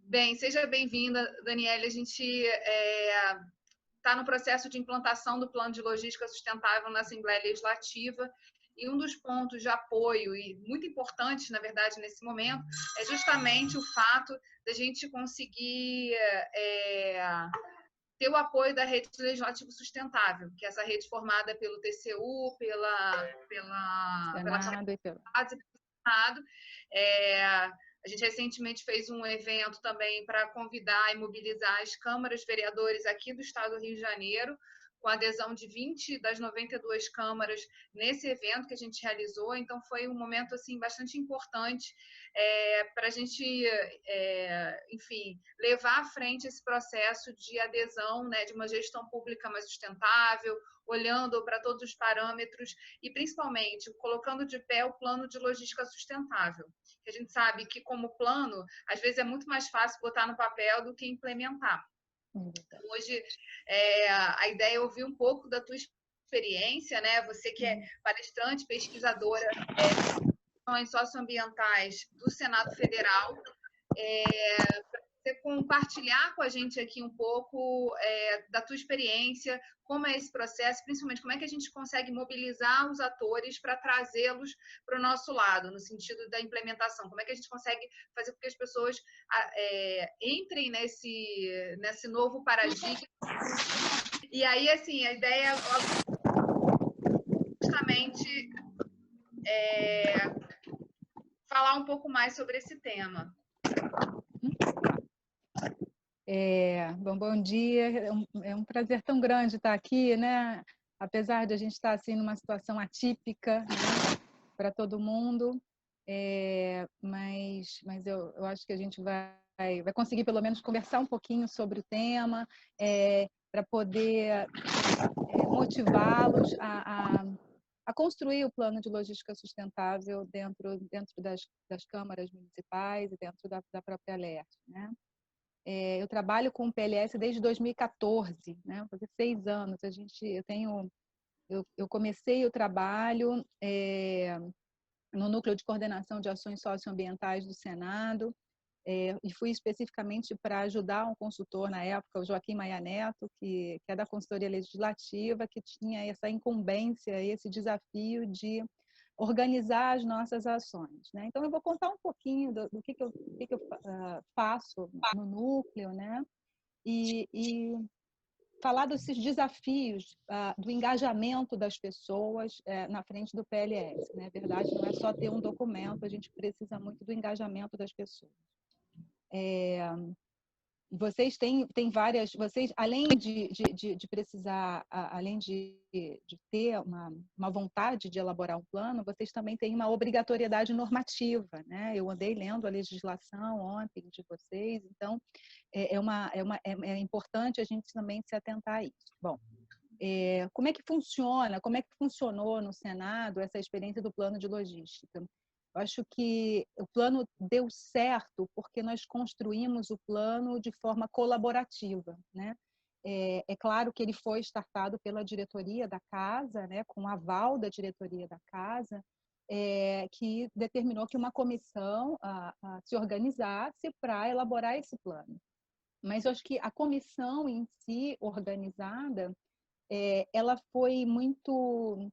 Bem, seja bem-vinda, Daniela. A gente está no processo de implantação do Plano de Logística Sustentável na Assembleia Legislativa e um dos pontos de apoio, e muito importantes, na verdade, nesse momento, é justamente o fato da gente conseguir ter o apoio da Rede Legislativa Sustentável, que é essa rede formada pelo TCU, pela Senado e pelo Senado. A gente recentemente fez um evento também para convidar e mobilizar as câmaras vereadores aqui do estado do Rio de Janeiro, com a adesão de 20 das 92 câmaras nesse evento que a gente realizou. Então, foi um momento assim, bastante importante para a gente, enfim, levar à frente esse processo de adesão, né, de uma gestão pública mais sustentável, olhando para todos os parâmetros e, principalmente, colocando de pé o plano de logística sustentável. A gente sabe que, como plano, às vezes é muito mais fácil botar no papel do que implementar. Hoje, a ideia é ouvir um pouco da tua experiência, né? Você que é palestrante, pesquisadora em socioambientais do Senado Federal, para você compartilhar com a gente aqui um pouco da tua experiência, como é esse processo, principalmente como é que a gente consegue mobilizar os atores para trazê-los para o nosso lado, no sentido da implementação, como é que a gente consegue fazer com que as pessoas entrem nesse novo paradigma. E aí, assim, a ideia justamente falar um pouco mais sobre esse tema. Bom dia, é um prazer tão grande estar aqui, né? Apesar de a gente estar assim numa situação atípica, né, para todo mundo, mas eu acho que a gente vai conseguir pelo menos conversar um pouquinho sobre o tema, para poder motivá-los a construir o plano de logística sustentável dentro das câmaras municipais e dentro da própria LERJ, né? Eu trabalho com o PLS desde 2014, né? Vou fazer 6 anos. Eu comecei o trabalho no Núcleo de Coordenação de Ações Socioambientais do Senado, e fui especificamente para ajudar um consultor na época, o Joaquim Maia Neto, que é da consultoria legislativa, que tinha essa incumbência, esse desafio de organizar as nossas ações, né? Então, eu vou contar um pouquinho do que eu faço no núcleo, né? E falar desses desafios do engajamento das pessoas na frente do PLS, né? A verdade não é só ter um documento, a gente precisa muito do engajamento das pessoas. Vocês têm várias, vocês além de precisar, além de ter uma vontade de elaborar um plano, vocês também têm uma obrigatoriedade normativa, né? Eu andei lendo a legislação ontem de vocês, então é importante a gente também se atentar a isso. Bom, como é que funciona, como é que funcionou no Senado essa experiência do plano de logística? Eu acho que o plano deu certo porque nós construímos o plano de forma colaborativa, né? É claro que ele foi startado pela diretoria da casa, né, com o aval da diretoria da casa, que determinou que uma comissão se organizasse para elaborar esse plano. Mas eu acho que a comissão em si, organizada, ela foi muito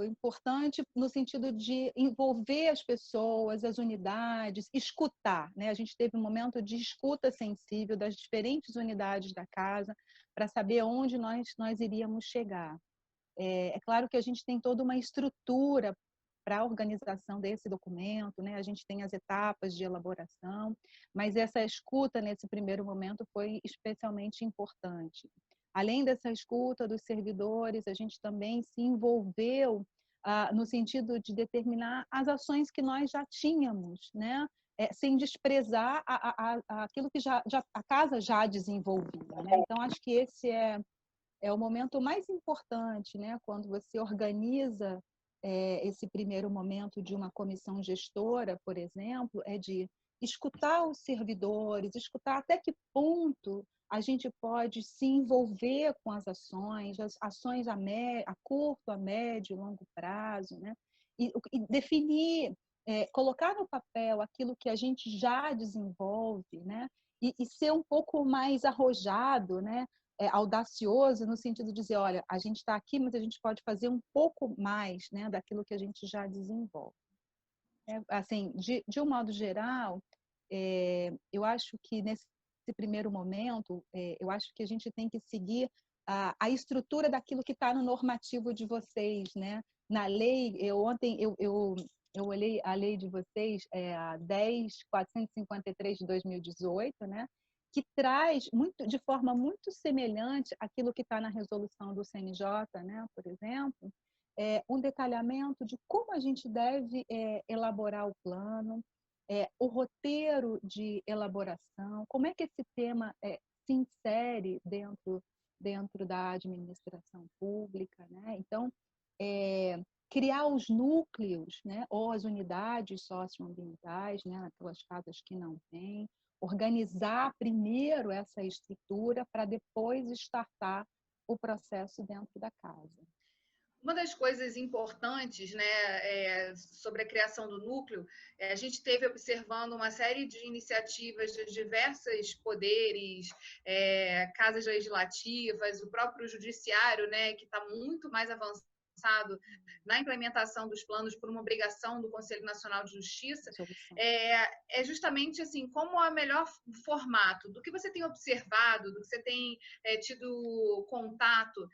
importante no sentido de envolver as pessoas, as unidades, escutar, né? A gente teve um momento de escuta sensível das diferentes unidades da casa para saber onde nós iríamos chegar. É claro que a gente tem toda uma estrutura para a organização desse documento, né? A gente tem as etapas de elaboração, mas essa escuta nesse primeiro momento foi especialmente importante. Além dessa escuta dos servidores, a gente também se envolveu no sentido de determinar as ações que nós já tínhamos, né? Sem desprezar aquilo que a casa já desenvolvia, né? Então, acho que esse é o momento mais importante, né? Quando você organiza esse primeiro momento de uma comissão gestora, por exemplo, é de escutar os servidores, escutar até que ponto a gente pode se envolver com as ações a curto, a médio e longo prazo, né? E definir colocar no papel aquilo que a gente já desenvolve, né? E ser um pouco mais arrojado, né? Audacioso no sentido de dizer, olha, a gente está aqui, mas a gente pode fazer um pouco mais, né, daquilo que a gente já desenvolve. Assim, de um modo geral, eu acho que nesse primeiro momento, eu acho que a gente tem que seguir a estrutura daquilo que está no normativo de vocês, né? Na lei, ontem eu olhei a lei de vocês, a 10.453 de 2018, né? Que traz de forma muito semelhante aquilo que está na resolução do CNJ, né? Por exemplo, um detalhamento de como a gente deve elaborar o plano, o roteiro de elaboração, como é que esse tema se insere dentro da administração pública, né? Então, criar os núcleos, né, ou as unidades socioambientais, né, aquelas casas que não têm, organizar primeiro essa estrutura para depois startar o processo dentro da casa. Uma das coisas importantes, né, sobre a criação do núcleo, a gente teve observando uma série de iniciativas de diversos poderes, casas legislativas, o próprio judiciário, né, que está muito mais avançado na implementação dos planos por uma obrigação do Conselho Nacional de Justiça, justamente assim, como é o melhor formato do que você tem observado, do que você tem tido contato.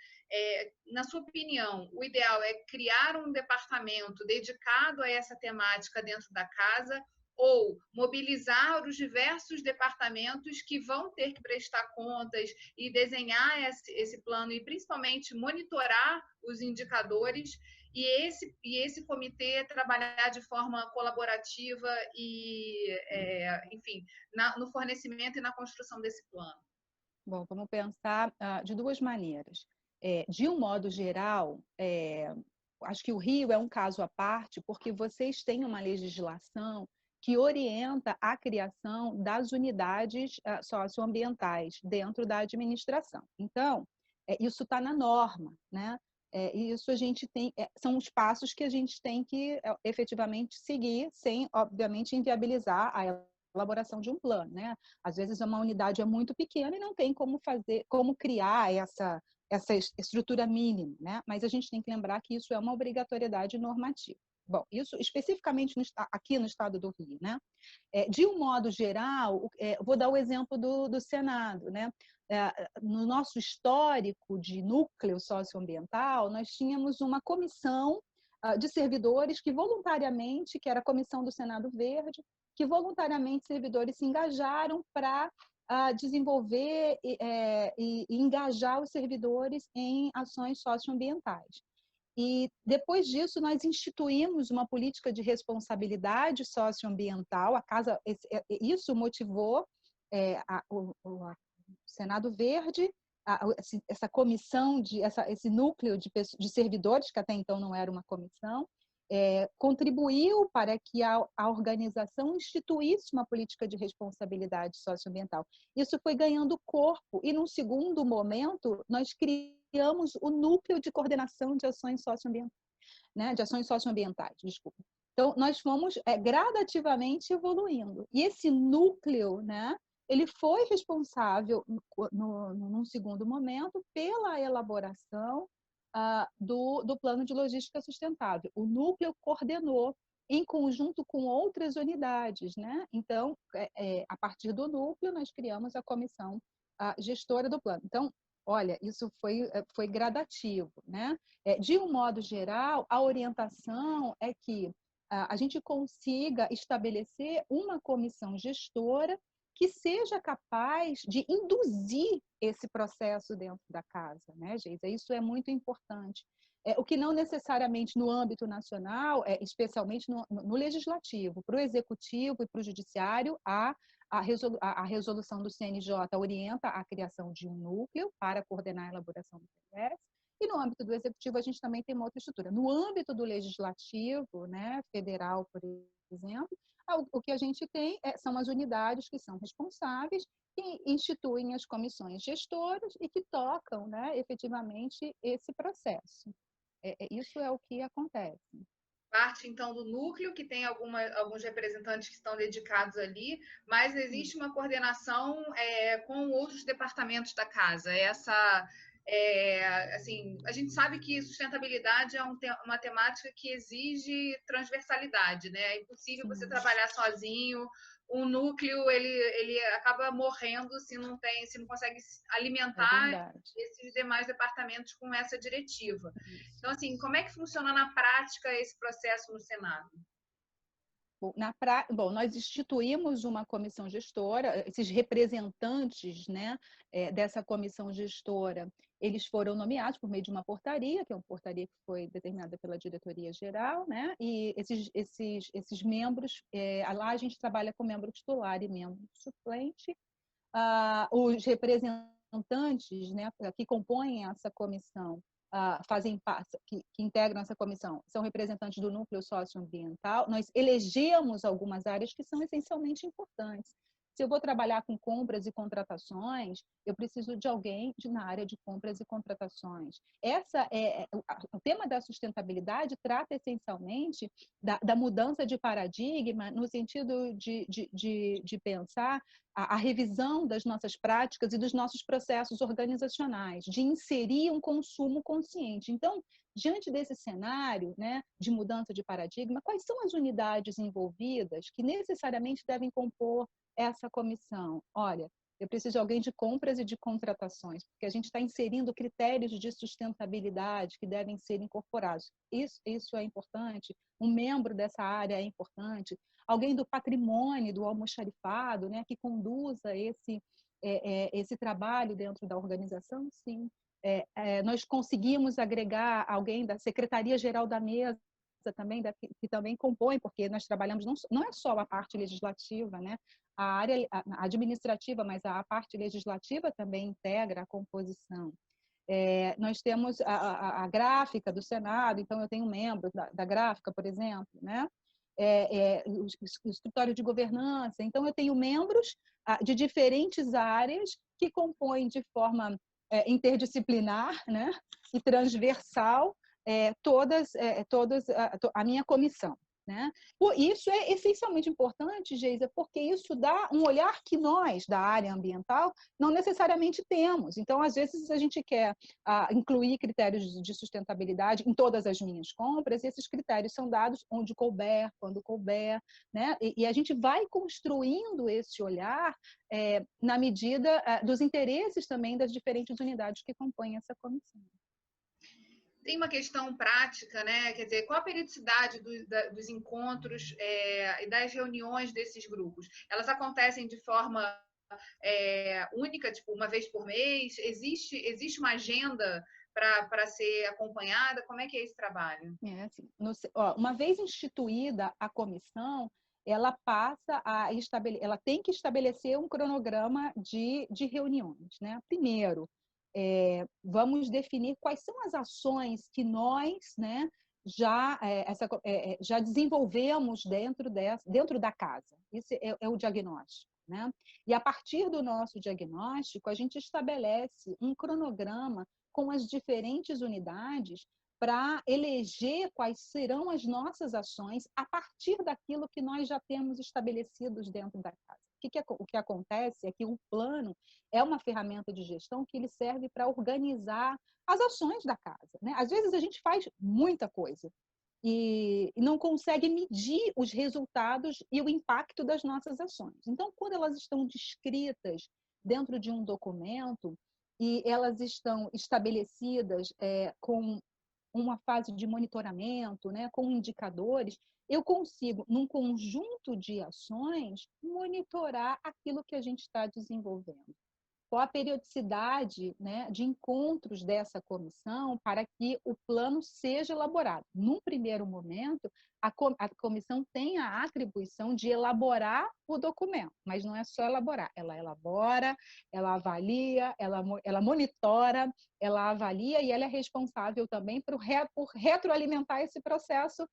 Na sua opinião, o ideal é criar um departamento dedicado a essa temática dentro da casa ou mobilizar os diversos departamentos que vão ter que prestar contas e desenhar esse plano e principalmente monitorar os indicadores e esse comitê trabalhar de forma colaborativa e, enfim, no fornecimento e na construção desse plano? Bom, vamos pensar de duas maneiras. De um modo geral, acho que o Rio é um caso à parte, porque vocês têm uma legislação que orienta a criação das unidades socioambientais dentro da administração. Então, isso está na norma, né? Isso a gente tem, são os passos que a gente tem que efetivamente seguir, sem, obviamente, inviabilizar a elaboração de um plano, né? Às vezes uma unidade é muito pequena e não tem como criar essa estrutura mínima, né? Mas a gente tem que lembrar que isso é uma obrigatoriedade normativa. Bom, isso especificamente aqui no estado do Rio, né? De um modo geral, vou dar o exemplo do Senado, né? No nosso histórico de núcleo socioambiental, nós tínhamos uma comissão de servidores que voluntariamente, que era a comissão do Senado Verde, que voluntariamente servidores se engajaram para desenvolver e engajar os servidores em ações socioambientais. E depois disso nós instituímos uma política de responsabilidade socioambiental. Isso motivou o Senado Verde, essa comissão esse núcleo de servidores que até então não era uma comissão, contribuiu para que a organização instituísse uma política de responsabilidade socioambiental. Isso foi ganhando corpo e, num segundo momento, nós criamos o núcleo de coordenação de ações socioambientais, né? De ações socioambientais, desculpa. Então, nós fomos gradativamente evoluindo. E esse núcleo, né, ele foi responsável, num segundo momento, pela elaboração do Plano de Logística Sustentável. O núcleo coordenou em conjunto com outras unidades, né? Então, a partir do núcleo, nós criamos a comissão gestora do plano. Então, olha, isso foi gradativo, né? De um modo geral, a orientação é que a gente consiga estabelecer uma comissão gestora que seja capaz de induzir esse processo dentro da casa, né, Geisa? Isso é muito importante. O que não necessariamente no âmbito nacional, especialmente no legislativo, para o executivo e para o judiciário, a resolução do CNJ orienta a criação de um núcleo para coordenar a elaboração do PLS, e no âmbito do executivo a gente também tem uma outra estrutura. No âmbito do legislativo, né, federal, por exemplo, o que a gente tem são as unidades que são responsáveis e instituem as comissões gestoras e que tocam, né, efetivamente esse processo. Isso é o que acontece. Parte, então, do núcleo, que tem alguns representantes que estão dedicados ali, mas existe uma coordenação com outros departamentos da casa. Assim, a gente sabe que sustentabilidade é uma temática que exige transversalidade, né? É impossível você trabalhar sozinho. O núcleo ele acaba morrendo se não consegue alimentar esses demais departamentos com essa diretiva. Então, assim, como é que funciona na prática esse processo no Senado? Bom, nós instituímos uma comissão gestora, esses representantes, né, dessa comissão gestora, eles foram nomeados por meio de uma portaria, que é uma portaria que foi determinada pela diretoria-geral, né, e esses membros, lá a gente trabalha com membro titular e membro suplente. Os representantes, né, que compõem essa comissão, fazem parte, que integram essa comissão, são representantes do núcleo socioambiental. Nós elegemos algumas áreas que são essencialmente importantes. Se eu vou trabalhar com compras e contratações, eu preciso de alguém na área de compras e contratações. O tema da sustentabilidade trata essencialmente da mudança de paradigma, no sentido de pensar a revisão das nossas práticas e dos nossos processos organizacionais, de inserir um consumo consciente. Então, diante desse cenário, né, de mudança de paradigma, quais são as unidades envolvidas que necessariamente devem compor essa comissão? Olha, eu preciso de alguém de compras e de contratações, porque a gente está inserindo critérios de sustentabilidade que devem ser incorporados. Isso é importante. Um membro dessa área é importante. Alguém do patrimônio, do almoxarifado, né, que conduza esse trabalho dentro da organização, sim. Nós conseguimos agregar alguém da Secretaria-Geral da Mesa também, que também compõe, porque nós trabalhamos, não é só a parte legislativa, né? A área administrativa, mas a parte legislativa também integra a composição. Nós temos a gráfica do Senado, então eu tenho membros da gráfica, por exemplo, né? O escritório de governança. Então, eu tenho membros de diferentes áreas que compõem de forma interdisciplinar, né, e transversal todas a minha comissão. Né? Isso é essencialmente importante, Geisa, porque isso dá um olhar que nós, da área ambiental, não necessariamente temos. Então, às vezes, a gente quer incluir critérios de sustentabilidade em todas as minhas compras, e esses critérios são dados onde couber, quando couber, né? E a gente vai construindo esse olhar na medida dos interesses também das diferentes unidades que compõem essa comissão. Tem uma questão prática, né? Quer dizer, qual a periodicidade dos encontros e das reuniões desses grupos? Elas acontecem de forma única, tipo, uma vez por mês? Existe uma agenda para ser acompanhada? Como é que é esse trabalho? Assim, uma vez instituída a comissão, ela passa ela tem que estabelecer um cronograma de reuniões, né? Primeiro, vamos definir quais são as ações que nós, né, já desenvolvemos dentro da casa. Isso é o diagnóstico. Né? E a partir do nosso diagnóstico, a gente estabelece um cronograma com as diferentes unidades para eleger quais serão as nossas ações a partir daquilo que nós já temos estabelecidos dentro da casa. O que acontece é que o plano é uma ferramenta de gestão que ele serve para organizar as ações da casa. Né? Às vezes a gente faz muita coisa e não consegue medir os resultados e o impacto das nossas ações. Então, quando elas estão descritas dentro de um documento e elas estão estabelecidas com uma fase de monitoramento, né, com indicadores, eu consigo, num conjunto de ações, monitorar aquilo que a gente está desenvolvendo. Qual a periodicidade, né, de encontros dessa comissão para que o plano seja elaborado? Num primeiro momento, a comissão tem a atribuição de elaborar o documento, mas não é só elaborar, ela elabora, ela avalia, ela monitora, ela avalia e ela é responsável também por retroalimentar esse processo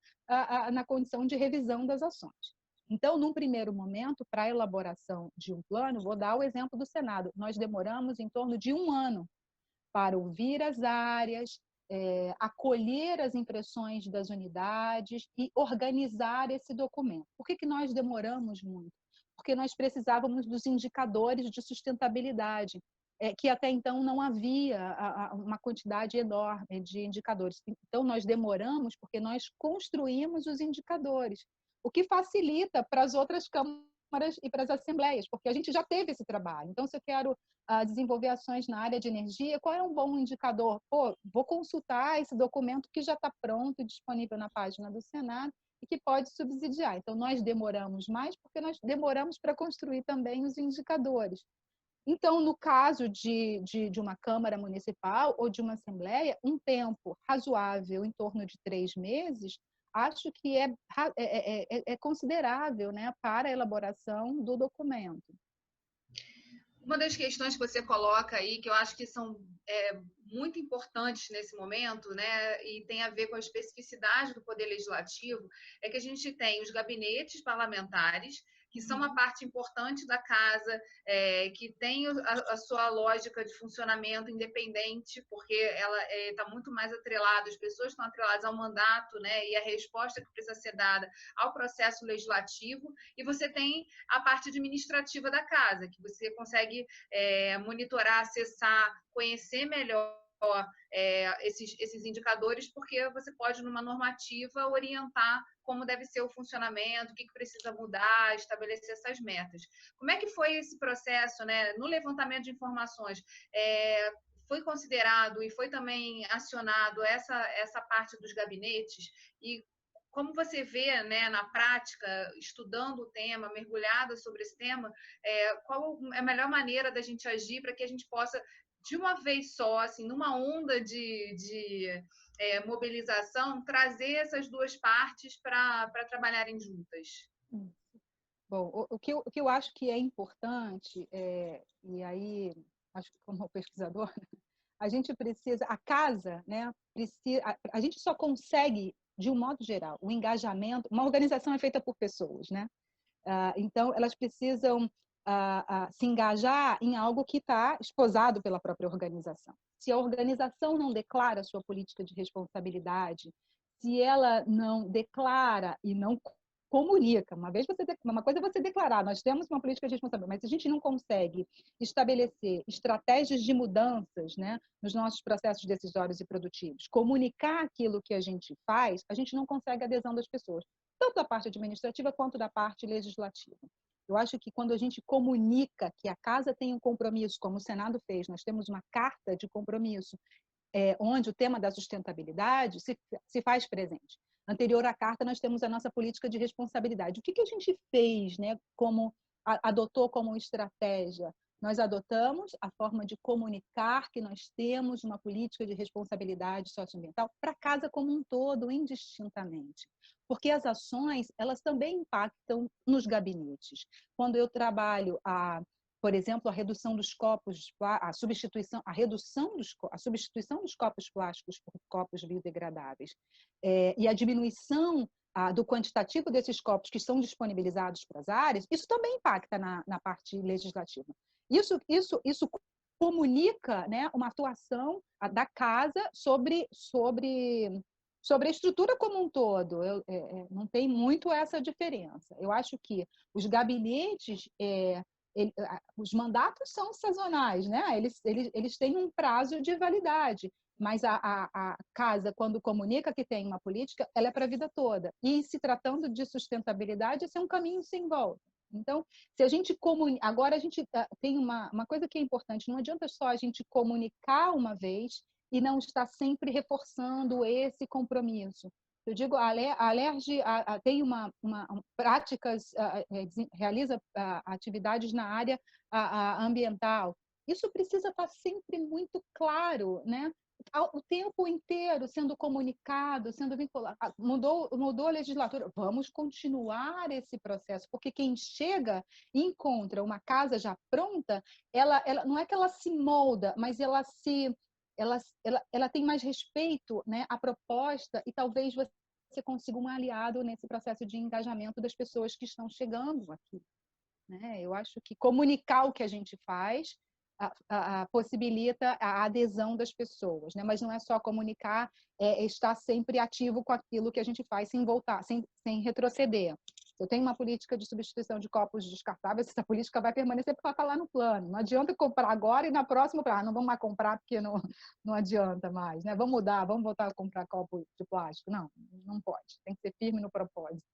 na condição de revisão das ações. Então, num primeiro momento, para a elaboração de um plano, vou dar o exemplo do Senado, nós demoramos em torno de 1 ano para ouvir as áreas, acolher as impressões das unidades e organizar esse documento. Por que nós demoramos muito? Porque nós precisávamos dos indicadores de sustentabilidade, que até então não havia uma quantidade enorme de indicadores. Então, nós demoramos porque nós construímos os indicadores, o que facilita para as outras câmaras e para as assembleias, porque a gente já teve esse trabalho. Então, se eu quero desenvolver ações na área de energia, qual é um bom indicador? Pô, vou consultar esse documento que já está pronto e disponível na página do Senado e que pode subsidiar. Então, nós demoramos mais porque nós demoramos para construir também os indicadores. Então, no caso de uma Câmara Municipal ou de uma Assembleia, um tempo razoável, em torno de 3 meses, acho que é considerável, né, para a elaboração do documento. Uma das questões que você coloca aí, que eu acho que são muito importantes nesse momento, né, e tem a ver com a especificidade do Poder Legislativo, é que a gente tem os gabinetes parlamentares, que são uma parte importante da casa, que tem a sua lógica de funcionamento independente, porque ela está muito mais atrelada, as pessoas estão atreladas ao mandato, né, e a resposta que precisa ser dada ao processo legislativo, e você tem a parte administrativa da casa, que você consegue monitorar, acessar, conhecer melhor esses indicadores, porque você pode, numa normativa, orientar como deve ser o funcionamento, o que precisa mudar, estabelecer essas metas. Como é que foi esse processo, né? No levantamento de informações? Foi considerado e foi também acionado essa parte dos gabinetes? E como você vê, né, na prática, estudando o tema, mergulhada sobre esse tema, qual é a melhor maneira da gente agir para que a gente possa, de uma vez só, assim, numa onda de mobilização, trazer essas duas partes para trabalharem juntas? Bom, o que eu acho que é importante, e aí, acho que como pesquisador, a gente precisa, a casa, né, a gente só consegue, de um modo geral, o engajamento, uma organização é feita por pessoas, né? Então, elas precisam se engajar em algo que está esposado pela própria organização. Se a organização não declara sua política de responsabilidade, se ela não declara e não comunica, uma coisa é você declarar, nós temos uma política de responsabilidade, mas se a gente não consegue estabelecer estratégias de mudanças, né, nos nossos processos decisórios e produtivos, comunicar aquilo que a gente faz, a gente não consegue a adesão das pessoas, tanto da parte administrativa quanto da parte legislativa. Eu acho que quando a gente comunica que a casa tem um compromisso, como o Senado fez, nós temos uma carta de compromisso, onde o tema da sustentabilidade se faz presente. Anterior à carta, nós temos a nossa política de responsabilidade. O que a gente fez, né, adotou como estratégia? Nós adotamos a forma de comunicar que nós temos uma política de responsabilidade socioambiental para a casa como um todo, indistintamente. Porque as ações, elas também impactam nos gabinetes. Quando eu trabalho por exemplo, a redução dos copos, a substituição dos copos plásticos por copos biodegradáveis, e a diminuição do quantitativo desses copos que são disponibilizados para as áreas, isso também impacta na parte legislativa. Isso comunica, né, uma atuação da casa sobre a estrutura como um todo. Não tem muito essa diferença. Eu acho que os gabinetes, os mandatos são sazonais, né? Eles têm um prazo de validade, mas a casa, quando comunica que tem uma política, ela é para a vida toda. E se tratando de sustentabilidade, esse é um caminho sem volta. Então, se a gente comunica... Agora, a gente tem uma coisa que é importante, não adianta só a gente comunicar uma vez e não estar sempre reforçando esse compromisso. Eu digo, a Alerj tem práticas, realiza atividades na área ambiental. Isso precisa estar sempre muito claro, né? O tempo inteiro sendo comunicado, sendo vinculado. Mudou a legislatura, vamos continuar esse processo, porque quem chega e encontra uma casa já pronta, ela não é que ela se molda, mas ela tem mais respeito, né, à proposta, e talvez você consiga um aliado nesse processo de engajamento das pessoas que estão chegando aqui, né? Eu acho que comunicar o que a gente faz possibilita a adesão das pessoas, né? Mas não é só comunicar, estar sempre ativo com aquilo que a gente faz, sem voltar, sem retroceder. Eu tenho uma política de substituição de copos descartáveis, essa política vai permanecer porque ela está lá no plano. Não adianta comprar agora e na próxima, não vamos mais comprar porque não adianta mais, né? Vamos mudar, vamos voltar a comprar copo de plástico. Não, não pode. Tem que ser firme no propósito.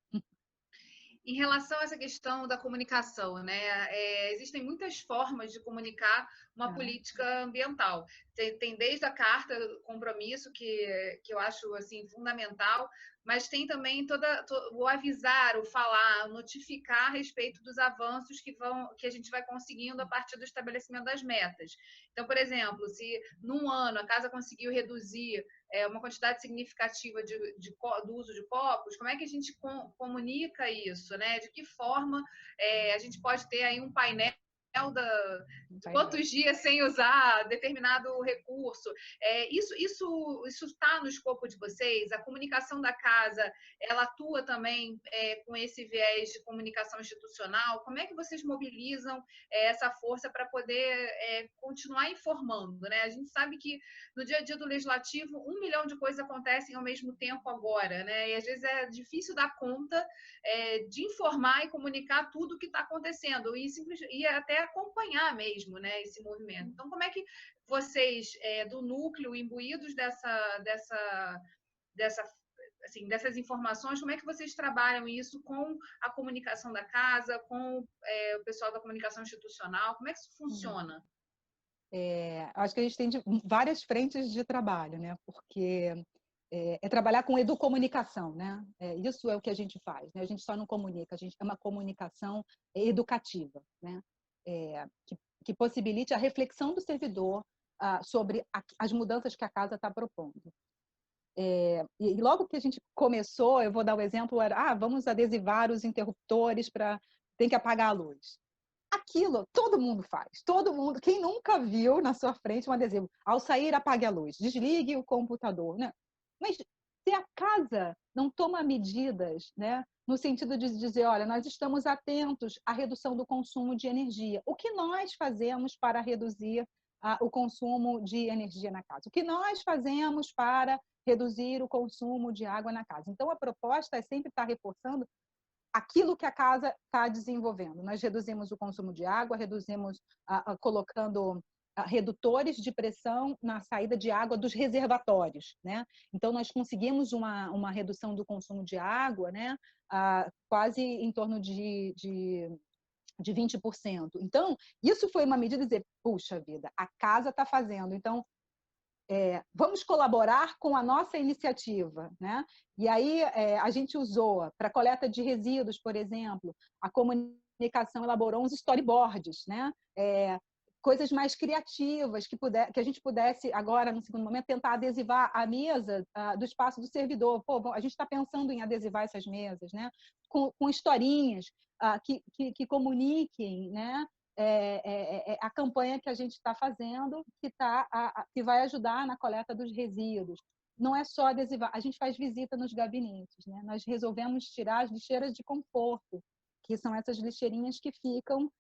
Em relação a essa questão da comunicação, né? Existem muitas formas de comunicar uma política ambiental. Tem desde a carta do compromisso, que eu acho assim, fundamental, mas tem também o avisar, o falar, o notificar a respeito dos avanços que a gente vai conseguindo a partir do estabelecimento das metas. Então, por exemplo, se num ano a casa conseguiu reduzir uma quantidade significativa do uso de copos, como é que a gente comunica isso, né? De que forma a gente pode ter aí um painel de quantos dias sem usar determinado recurso. Isso está no escopo de vocês? A comunicação da casa, ela atua também com esse viés de comunicação institucional? Como é que vocês mobilizam essa força para poder continuar informando, né? A gente sabe que no dia a dia do legislativo, 1 milhão de coisas acontecem ao mesmo tempo agora, né? E às vezes é difícil dar conta de informar e comunicar tudo o que está acontecendo e até acompanhar mesmo, né, esse movimento. Então, como é que vocês, do núcleo, imbuídos dessas informações, como é que vocês trabalham isso com a comunicação da casa, com o pessoal da comunicação institucional? Como é que isso funciona? Acho que a gente tem várias frentes de trabalho, né? Porque trabalhar com educomunicação, né? Isso é o que a gente faz, né? A gente só não comunica, a gente é uma comunicação educativa, né? Que possibilite a reflexão do servidor sobre as mudanças que a casa está propondo. E logo que a gente começou, eu vou dar o exemplo, vamos adesivar os interruptores tem que apagar a luz. Aquilo todo mundo faz, todo mundo. Quem nunca viu na sua frente um adesivo? Ao sair, apague a luz, desligue o computador, né? Mas se a casa não toma medidas, né, no sentido de dizer, olha, nós estamos atentos à redução do consumo de energia. O que nós fazemos para reduzir o consumo de energia na casa? O que nós fazemos para reduzir o consumo de água na casa? Então, a proposta é sempre estar reforçando aquilo que a casa está desenvolvendo. Nós reduzimos o consumo de água, colocando redutores de pressão na saída de água dos reservatórios, né? Então, nós conseguimos uma redução do consumo de água, né? Quase em torno de 20%. Então, isso foi uma medida de dizer, puxa vida, a casa está fazendo, então vamos colaborar com a nossa iniciativa, né? E aí a gente usou para coleta de resíduos, por exemplo, a comunicação elaborou uns storyboards, né? Coisas mais criativas que a gente pudesse agora no segundo momento tentar adesivar a mesa do espaço do servidor. Pô, a gente está pensando em adesivar essas mesas, né? Com historinhas que comuniquem, né? A campanha que a gente está fazendo, que vai ajudar na coleta dos resíduos. Não é só adesivar, a gente faz visita nos gabinetes, né? Nós resolvemos tirar as lixeiras de conforto, que são essas lixeirinhas que ficam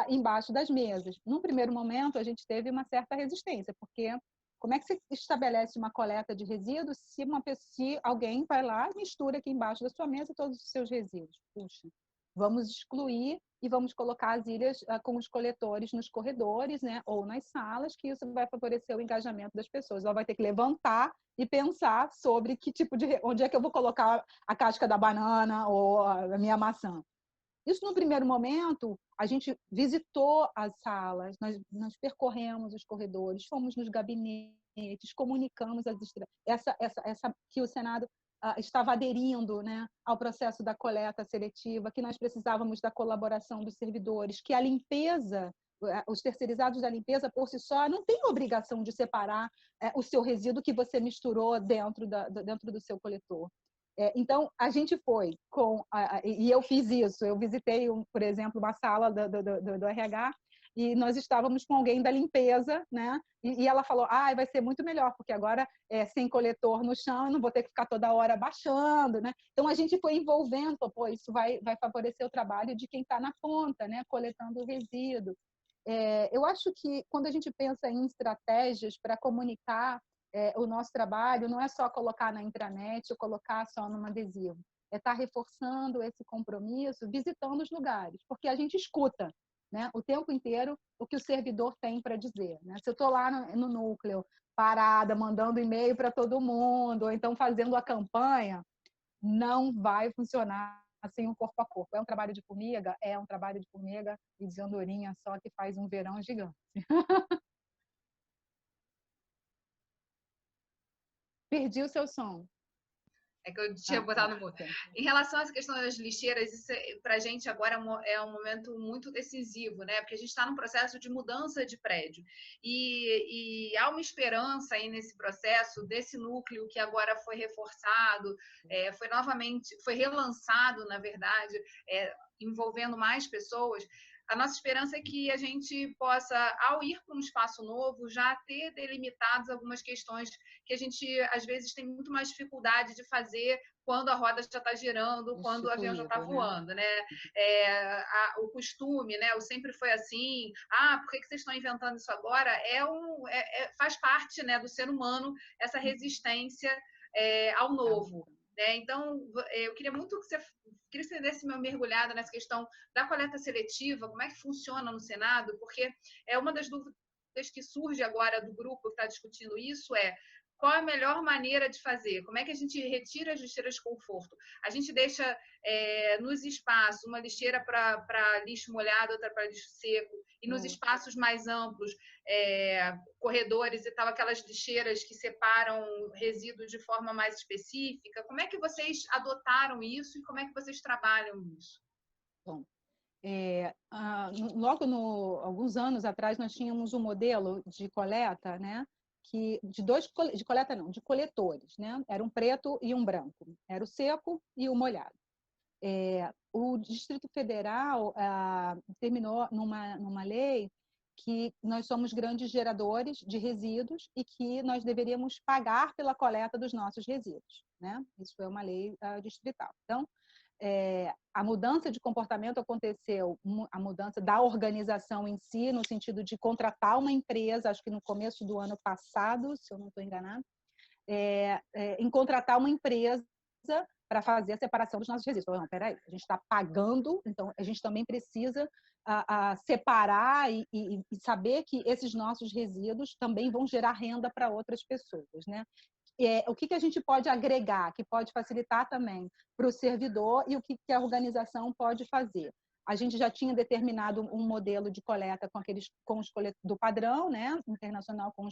embaixo das mesas. Num primeiro momento, a gente teve uma certa resistência, porque como é que se estabelece uma coleta de resíduos se alguém vai lá e mistura aqui embaixo da sua mesa todos os seus resíduos? Puxa, vamos excluir e vamos colocar as ilhas com os coletores nos corredores, né, ou nas salas, que isso vai favorecer o engajamento das pessoas. Ela vai ter que levantar e pensar sobre onde é que eu vou colocar a casca da banana ou a minha maçã. Isso, no primeiro momento, a gente visitou as salas, nós percorremos os corredores, fomos nos gabinetes, comunicamos que o Senado estava aderindo, né, ao processo da coleta seletiva, que nós precisávamos da colaboração dos servidores, que a limpeza, os terceirizados da limpeza, por si só, não têm obrigação de separar o seu resíduo que você misturou dentro do seu coletor. Então, a gente foi e eu fiz isso, eu visitei, por exemplo, uma sala do RH, e nós estávamos com alguém da limpeza, né? E ela falou, vai ser muito melhor, porque agora sem coletor no chão, eu não vou ter que ficar toda hora baixando, né? Então, a gente foi envolvendo, isso vai favorecer o trabalho de quem está na ponta, né? Coletando o resíduo. Eu acho que quando a gente pensa em estratégias para comunicar o nosso trabalho, não é só colocar na intranet ou colocar só num adesivo. É estar reforçando esse compromisso, visitando os lugares, porque a gente escuta, né, o tempo inteiro o que o servidor tem para dizer. Né? Se eu estou lá no núcleo, parada, mandando e-mail para todo mundo, ou então fazendo a campanha, não vai funcionar sem um corpo a corpo. É um trabalho de formiga? É um trabalho de formiga e de andorinha, só que faz um verão gigante. Perdi o seu som. É que eu tinha botado no mudo. Em relação a essa questão das lixeiras, isso para a gente agora é um momento muito decisivo, né? Porque a gente está num processo de mudança de prédio. E há uma esperança aí nesse processo, desse núcleo que agora foi reforçado, foi relançado, na verdade, envolvendo mais pessoas. A nossa esperança é que a gente possa, ao ir para um espaço novo, já ter delimitados algumas questões que a gente, às vezes, tem muito mais dificuldade de fazer quando a roda já está girando, quando o avião já está voando, né? O costume, né? O sempre foi assim. Por que vocês estão inventando isso agora? Faz parte, né, do ser humano essa resistência ao novo. Né? Então, eu queria muito que você desse uma mergulhada nessa questão da coleta seletiva, como é que funciona no Senado, porque é uma das dúvidas que surge agora do grupo que está discutindo isso, qual a melhor maneira de fazer? Como é que a gente retira as lixeiras de conforto? A gente deixa nos espaços uma lixeira para lixo molhado, outra para lixo seco, e nos espaços mais amplos, corredores e tal, aquelas lixeiras que separam resíduos de forma mais específica. Como é que vocês adotaram isso e como é que vocês trabalham isso? Bom, alguns anos atrás, nós tínhamos um modelo de coleta, né? De coleta não, de coletores, né? Era um preto e um branco, era o seco e o molhado. O Distrito Federal terminou numa lei que nós somos grandes geradores de resíduos e que nós deveríamos pagar pela coleta dos nossos resíduos, né? Isso foi uma lei distrital. Então, a mudança de comportamento aconteceu, a mudança da organização em si, no sentido de contratar uma empresa, acho que no começo do ano passado, se eu não estou enganada, em contratar uma empresa para fazer a separação dos nossos resíduos. Não, peraí, a gente está pagando, então a gente também precisa separar e saber que esses nossos resíduos também vão gerar renda para outras pessoas, né? O que a gente pode agregar, que pode facilitar também para o servidor e o que a organização pode fazer. A gente já tinha determinado um modelo de coleta do padrão, né, internacional, com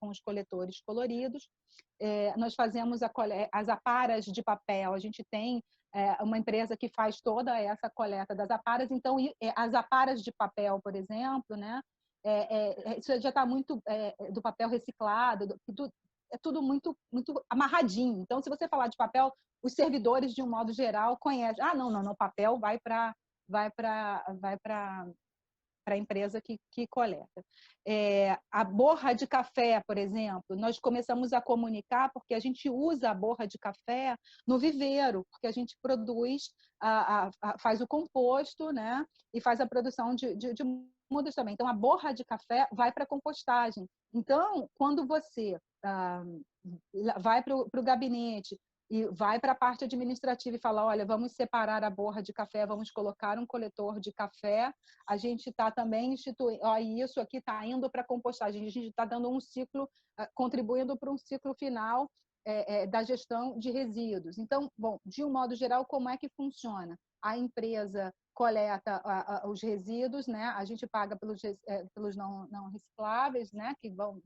os coletores coloridos. Nós fazemos as aparas de papel, a gente tem uma empresa que faz toda essa coleta das aparas. Então, as aparas de papel, por exemplo, né, isso já está muito do papel reciclado, é tudo muito, muito amarradinho. Então, se você falar de papel, os servidores, de um modo geral, conhecem. Não, papel vai para a empresa que coleta. A borra de café, por exemplo, nós começamos a comunicar porque a gente usa a borra de café no viveiro, porque a gente produz, faz o composto, né? E faz a produção de mudas também. Então, a borra de café vai para a compostagem. Então, quando você vai para o gabinete e vai para a parte administrativa e fala, olha, vamos separar a borra de café, vamos colocar um coletor de café, a gente está também instituindo, isso aqui está indo para a compostagem, a gente está dando um ciclo, contribuindo para um ciclo final da gestão de resíduos. Então, bom, de um modo geral, como é que funciona? A empresa coleta os resíduos, né? A gente paga pelos não recicláveis, né? Que vão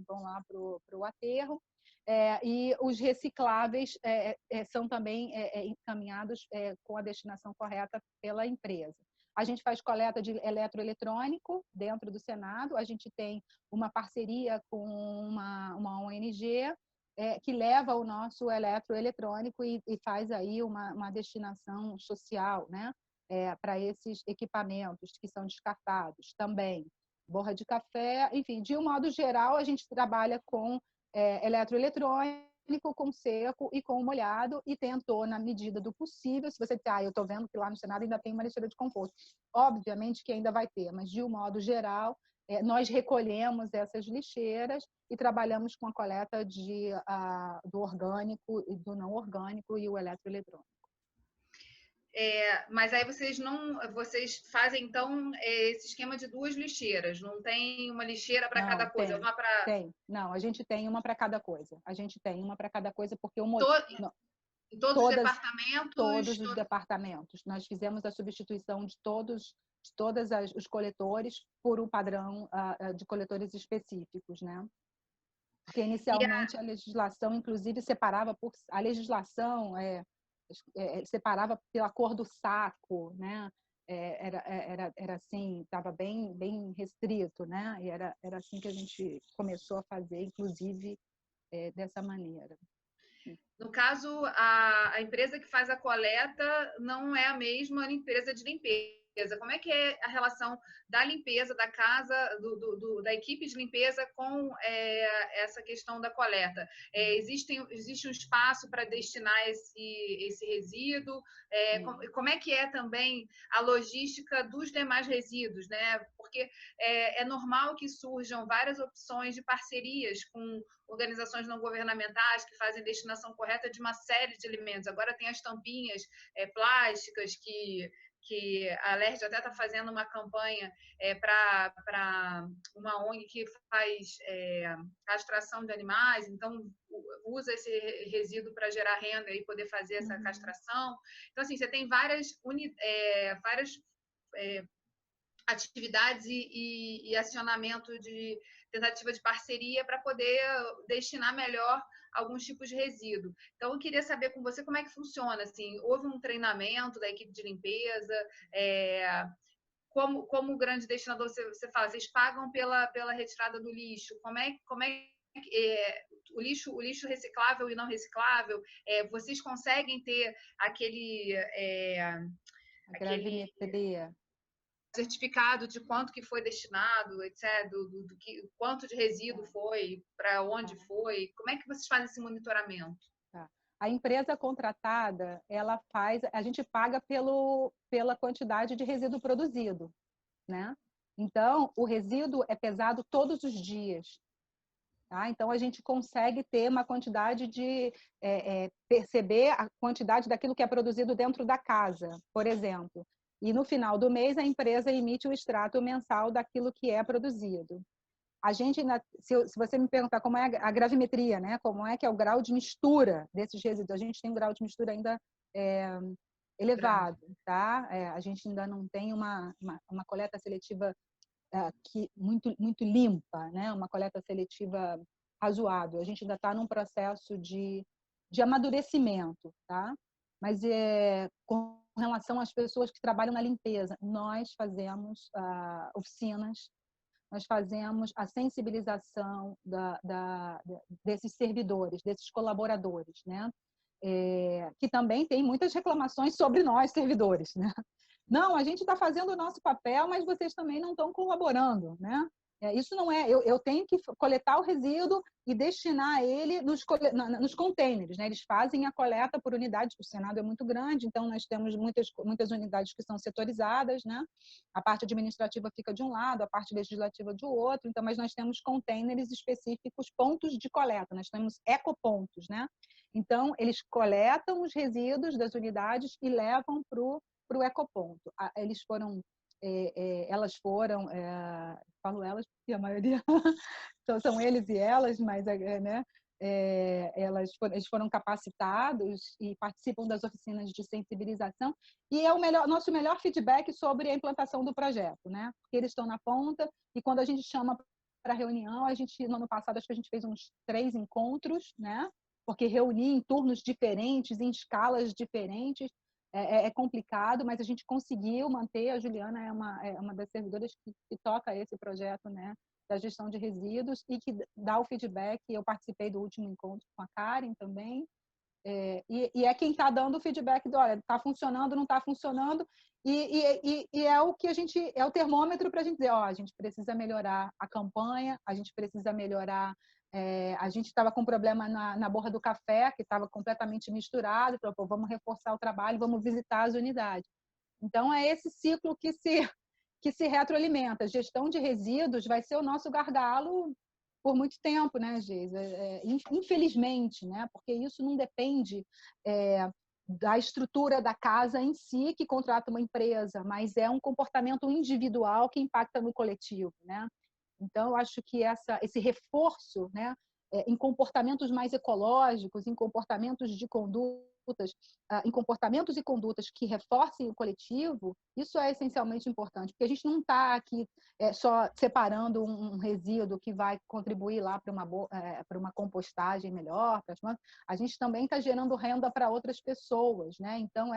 lá para o aterro. E os recicláveis são também encaminhados com a destinação correta pela empresa. A gente faz coleta de eletroeletrônico dentro do Senado, a gente tem uma parceria com uma ONG que leva o nosso eletroeletrônico e faz aí uma destinação social, né? Para esses equipamentos que são descartados também. Borra de café, enfim, de um modo geral, a gente trabalha com eletroeletrônico com seco e com molhado, e tentou, na medida do possível, se você disser, eu estou vendo que lá no Senado ainda tem uma lixeira de composto. Obviamente que ainda vai ter, mas de um modo geral, nós recolhemos essas lixeiras e trabalhamos com a coleta do orgânico e do não orgânico e o eletroeletrônico. Mas aí vocês fazem, então, esse esquema de 2 lixeiras, não tem uma lixeira para cada coisa? Tem. Não, a gente tem uma para cada coisa. A gente tem uma para cada coisa, porque em todos os departamentos? Todos os departamentos. Nós fizemos a substituição de todos os coletores por um padrão de coletores específicos, né? Porque inicialmente a legislação, inclusive, separava a legislação separava pela cor do saco, né? Era assim, estava bem restrito, né? E era assim que a gente começou a fazer, inclusive dessa maneira. No caso, a empresa que faz a coleta não é a mesma empresa de limpeza. Como é que é a relação da limpeza da casa, da equipe de limpeza com essa questão da coleta? Existe um espaço para destinar esse resíduo? Como é que é também a logística dos demais resíduos, né? Porque é normal que surjam várias opções de parcerias com organizações não governamentais que fazem destinação correta de uma série de alimentos. Agora tem as tampinhas plásticas que a Alerj até está fazendo uma campanha para uma ONG que faz castração de animais, então usa esse resíduo para gerar renda e poder fazer essa castração. Então, assim, você tem várias atividades e acionamento de tentativa de parceria para poder destinar melhor alguns tipos de resíduo. Então, eu queria saber com você como é que funciona. Assim, houve um treinamento da equipe de limpeza? Como o grande destinador, você fala, vocês pagam pela retirada do lixo? Como é o lixo reciclável e não reciclável? Vocês conseguem ter aquele gravimetria, certificado de quanto que foi destinado, etc., quanto de resíduo foi, para onde foi? Como é que vocês fazem esse monitoramento? A empresa contratada, a gente paga pela quantidade de resíduo produzido, né? Então, o resíduo é pesado todos os dias. Tá? Então, a gente consegue ter uma quantidade de perceber a quantidade daquilo que é produzido dentro da casa, por exemplo. E no final do mês, a empresa emite o extrato mensal daquilo que é produzido. A gente, se você me perguntar como é a gravimetria, né? Como é que é o grau de mistura desses resíduos, a gente tem um grau de mistura ainda elevado, tá? A gente ainda não tem uma coleta seletiva muito limpa, né? Uma coleta seletiva razoável. A gente ainda está num processo de amadurecimento, tá? Mas com relação às pessoas que trabalham na limpeza, nós fazemos oficinas, nós fazemos a sensibilização desses servidores, desses colaboradores, né? Que também tem muitas reclamações sobre nós, servidores, né? Não, a gente está fazendo o nosso papel, mas vocês também não estão colaborando, né? Isso não é... Eu tenho que coletar o resíduo e destinar ele nos containers, né? Eles fazem a coleta por unidade, o Senado é muito grande, então nós temos muitas unidades que são setorizadas, né? A parte administrativa fica de um lado, a parte legislativa do outro, então, mas nós temos containers específicos, pontos de coleta, nós temos ecopontos, né? Então, eles coletam os resíduos das unidades e levam para o ecoponto. Elas foram, falo elas porque a maioria são eles e elas, mas né, eles foram capacitados e participam das oficinas de sensibilização, e é o nosso melhor feedback sobre a implantação do projeto, né? Porque eles estão na ponta, e quando a gente chama para reunião, no ano passado acho que a gente fez uns 3 encontros, né? Porque reunir em turnos diferentes, em escalas diferentes, é complicado, mas a gente conseguiu manter. A Juliana é uma das servidoras que toca esse projeto, né, da gestão de resíduos, e que dá o feedback. Eu participei do último encontro com a Karen também, e é quem está dando o feedback olha, está funcionando, não está funcionando, e é o que é o termômetro para a gente dizer, a gente precisa melhorar a campanha, a gente precisa melhorar A gente estava com um problema na borra do café, que estava completamente misturado, falou, pô, vamos reforçar o trabalho, vamos visitar as unidades. Então, é esse ciclo que se retroalimenta. A gestão de resíduos vai ser o nosso gargalo por muito tempo, né, Geisa? Infelizmente, né? Porque isso não depende da estrutura da casa em si, que contrata uma empresa, mas é um comportamento individual que impacta no coletivo, né? Então, eu acho que esse reforço, né, em comportamentos mais ecológicos, em comportamentos de condutas, em comportamentos e condutas que reforcem o coletivo, isso é essencialmente importante, porque a gente não está aqui só separando um resíduo que vai contribuir lá para uma compostagem melhor, a gente também está gerando renda para outras pessoas, né? Então,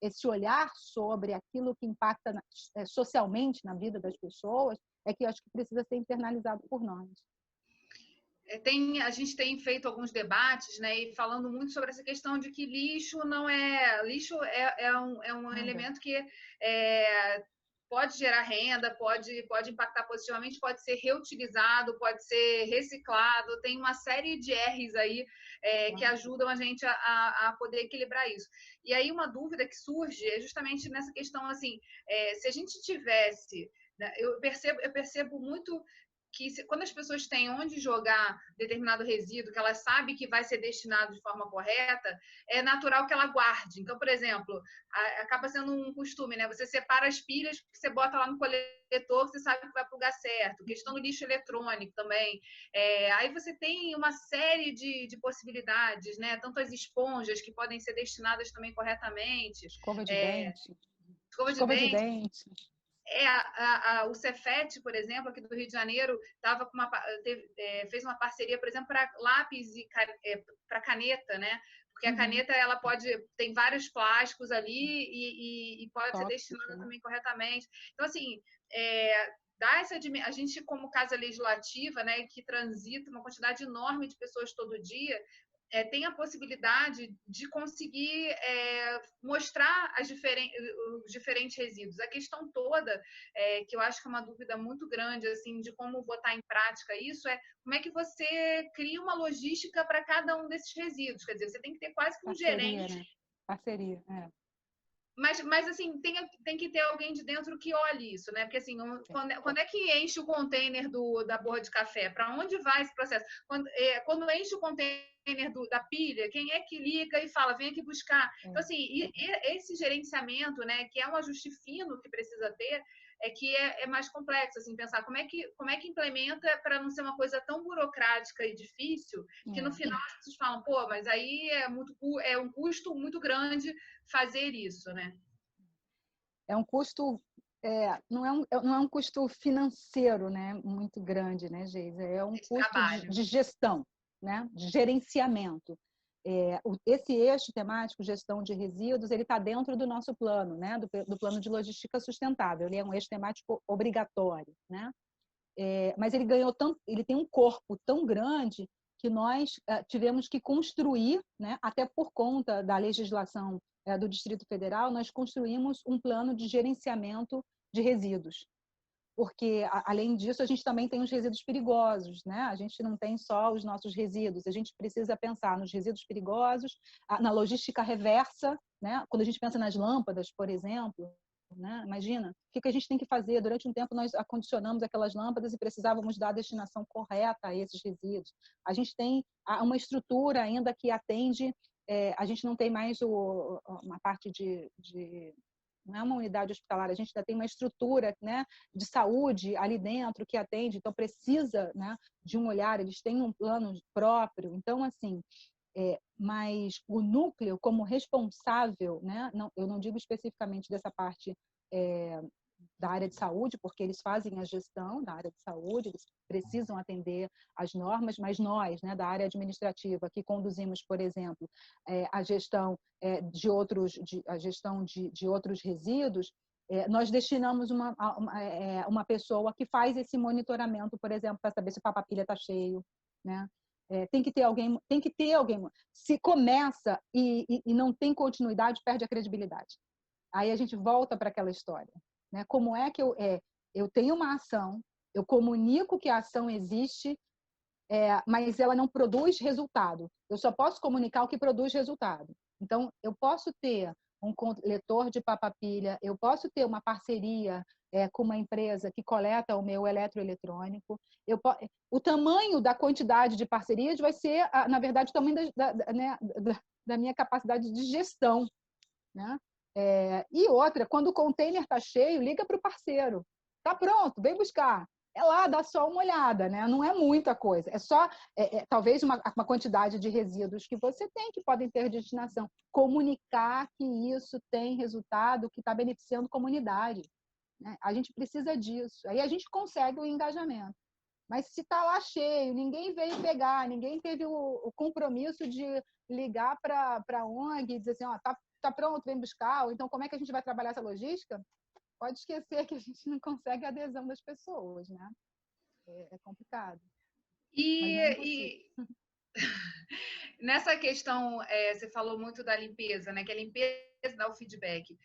esse olhar sobre aquilo que impacta socialmente na vida das pessoas é que eu acho que precisa ser internalizado por nós. A gente tem feito alguns debates, né, e falando muito sobre essa questão de que lixo não é... Lixo é um elemento que pode gerar renda, pode impactar positivamente, pode ser reutilizado, pode ser reciclado, tem uma série de R's aí que ajudam a gente a poder equilibrar isso. E aí uma dúvida que surge é justamente nessa questão, assim, se a gente tivesse... Eu percebo muito que quando as pessoas têm onde jogar determinado resíduo, que elas sabem que vai ser destinado de forma correta, é natural que ela guarde. Então, por exemplo, acaba sendo um costume, né? Você separa as pilhas, você bota lá no coletor, você sabe que vai para o lugar certo. Questão do lixo eletrônico também. Aí você tem uma série de possibilidades, né? Tanto as esponjas, que podem ser destinadas também corretamente. Escova de dente. Escova de dente. O Cefet, por exemplo, aqui do Rio de Janeiro, fez uma parceria, por exemplo, para lápis e para caneta, né? Porque a caneta tem vários plásticos ali e pode ser destinada também corretamente. Então, assim, a gente, como casa legislativa, né, que transita uma quantidade enorme de pessoas todo dia, tem a possibilidade de conseguir mostrar os diferentes resíduos. A questão toda, que eu acho que é uma dúvida muito grande, assim, de como botar em prática isso, como é que você cria uma logística para cada um desses resíduos. Quer dizer, você tem que ter quase que um gerente. Né? Parceria, Mas assim, tem que ter alguém de dentro que olhe isso, né? Porque assim, quando é que enche o container da borra de café? Para onde vai esse processo? Quando enche o container da pilha, quem é que liga e fala, vem aqui buscar? Então, assim, esse gerenciamento, né, que é um ajuste fino que precisa ter, que é mais complexo, assim, pensar como é que implementa para não ser uma coisa tão burocrática e difícil, que no final as pessoas falam, pô, mas aí é um custo muito grande fazer isso, né? É um custo, não é um custo financeiro, né, muito grande, né, Geisa? É um custo de gestão, né, de gerenciamento. Esse eixo temático, gestão de resíduos, ele está dentro do nosso plano, né, do plano de logística sustentável. Ele é um eixo temático obrigatório, né? Mas ele tem um corpo tão grande que nós tivemos que construir, né, até por conta da legislação do Distrito Federal, nós construímos um plano de gerenciamento de resíduos. Porque, além disso, a gente também tem os resíduos perigosos, né? A gente não tem só os nossos resíduos, a gente precisa pensar nos resíduos perigosos, na logística reversa, né? Quando a gente pensa nas lâmpadas, por exemplo, né? Imagina, o que a gente tem que fazer? Durante um tempo nós acondicionamos aquelas lâmpadas e precisávamos dar a destinação correta a esses resíduos. A gente tem uma estrutura ainda que atende, a gente não tem mais uma parte não é uma unidade hospitalar, a gente ainda tem uma estrutura, né, de saúde ali dentro que atende, então precisa, né, de um olhar, eles têm um plano próprio. Então, assim, mas o núcleo como responsável, né, eu não digo especificamente dessa parte da área de saúde, porque eles fazem a gestão da área de saúde, eles precisam atender às normas, mas nós, né, da área administrativa, que conduzimos, por exemplo, a gestão de outros resíduos, nós destinamos uma pessoa que faz esse monitoramento, por exemplo, para saber se o papapilha está cheio, né? Tem que ter alguém. Se começa e não tem continuidade, perde a credibilidade. Aí a gente volta para aquela história, né? Como é que eu tenho uma ação, eu comunico que a ação existe, mas ela não produz resultado. Eu só posso comunicar o que produz resultado. Então, eu posso ter um coletor de papa-pilha, eu posso ter uma parceria com uma empresa que coleta o meu eletroeletrônico. O tamanho da quantidade de parcerias vai ser, na verdade, o tamanho da minha capacidade de gestão, né? E outra, quando o container está cheio, liga para o parceiro. Está pronto, vem buscar. É lá, dá só uma olhada, né? Não é muita coisa. É só, talvez, uma quantidade de resíduos que você tem, que podem ter destinação. Comunicar que isso tem resultado, que está beneficiando a comunidade, né? A gente precisa disso. Aí a gente consegue o engajamento. Mas se está lá cheio, ninguém veio pegar, ninguém teve o compromisso de ligar para a ONG e dizer assim, ó, tá pronto, vem buscar, ou então como é que a gente vai trabalhar essa logística? Pode esquecer que a gente não consegue a adesão das pessoas, né? É complicado, mas não é impossível. Nessa questão, você falou muito da limpeza, né? Que a limpeza dá o feedback.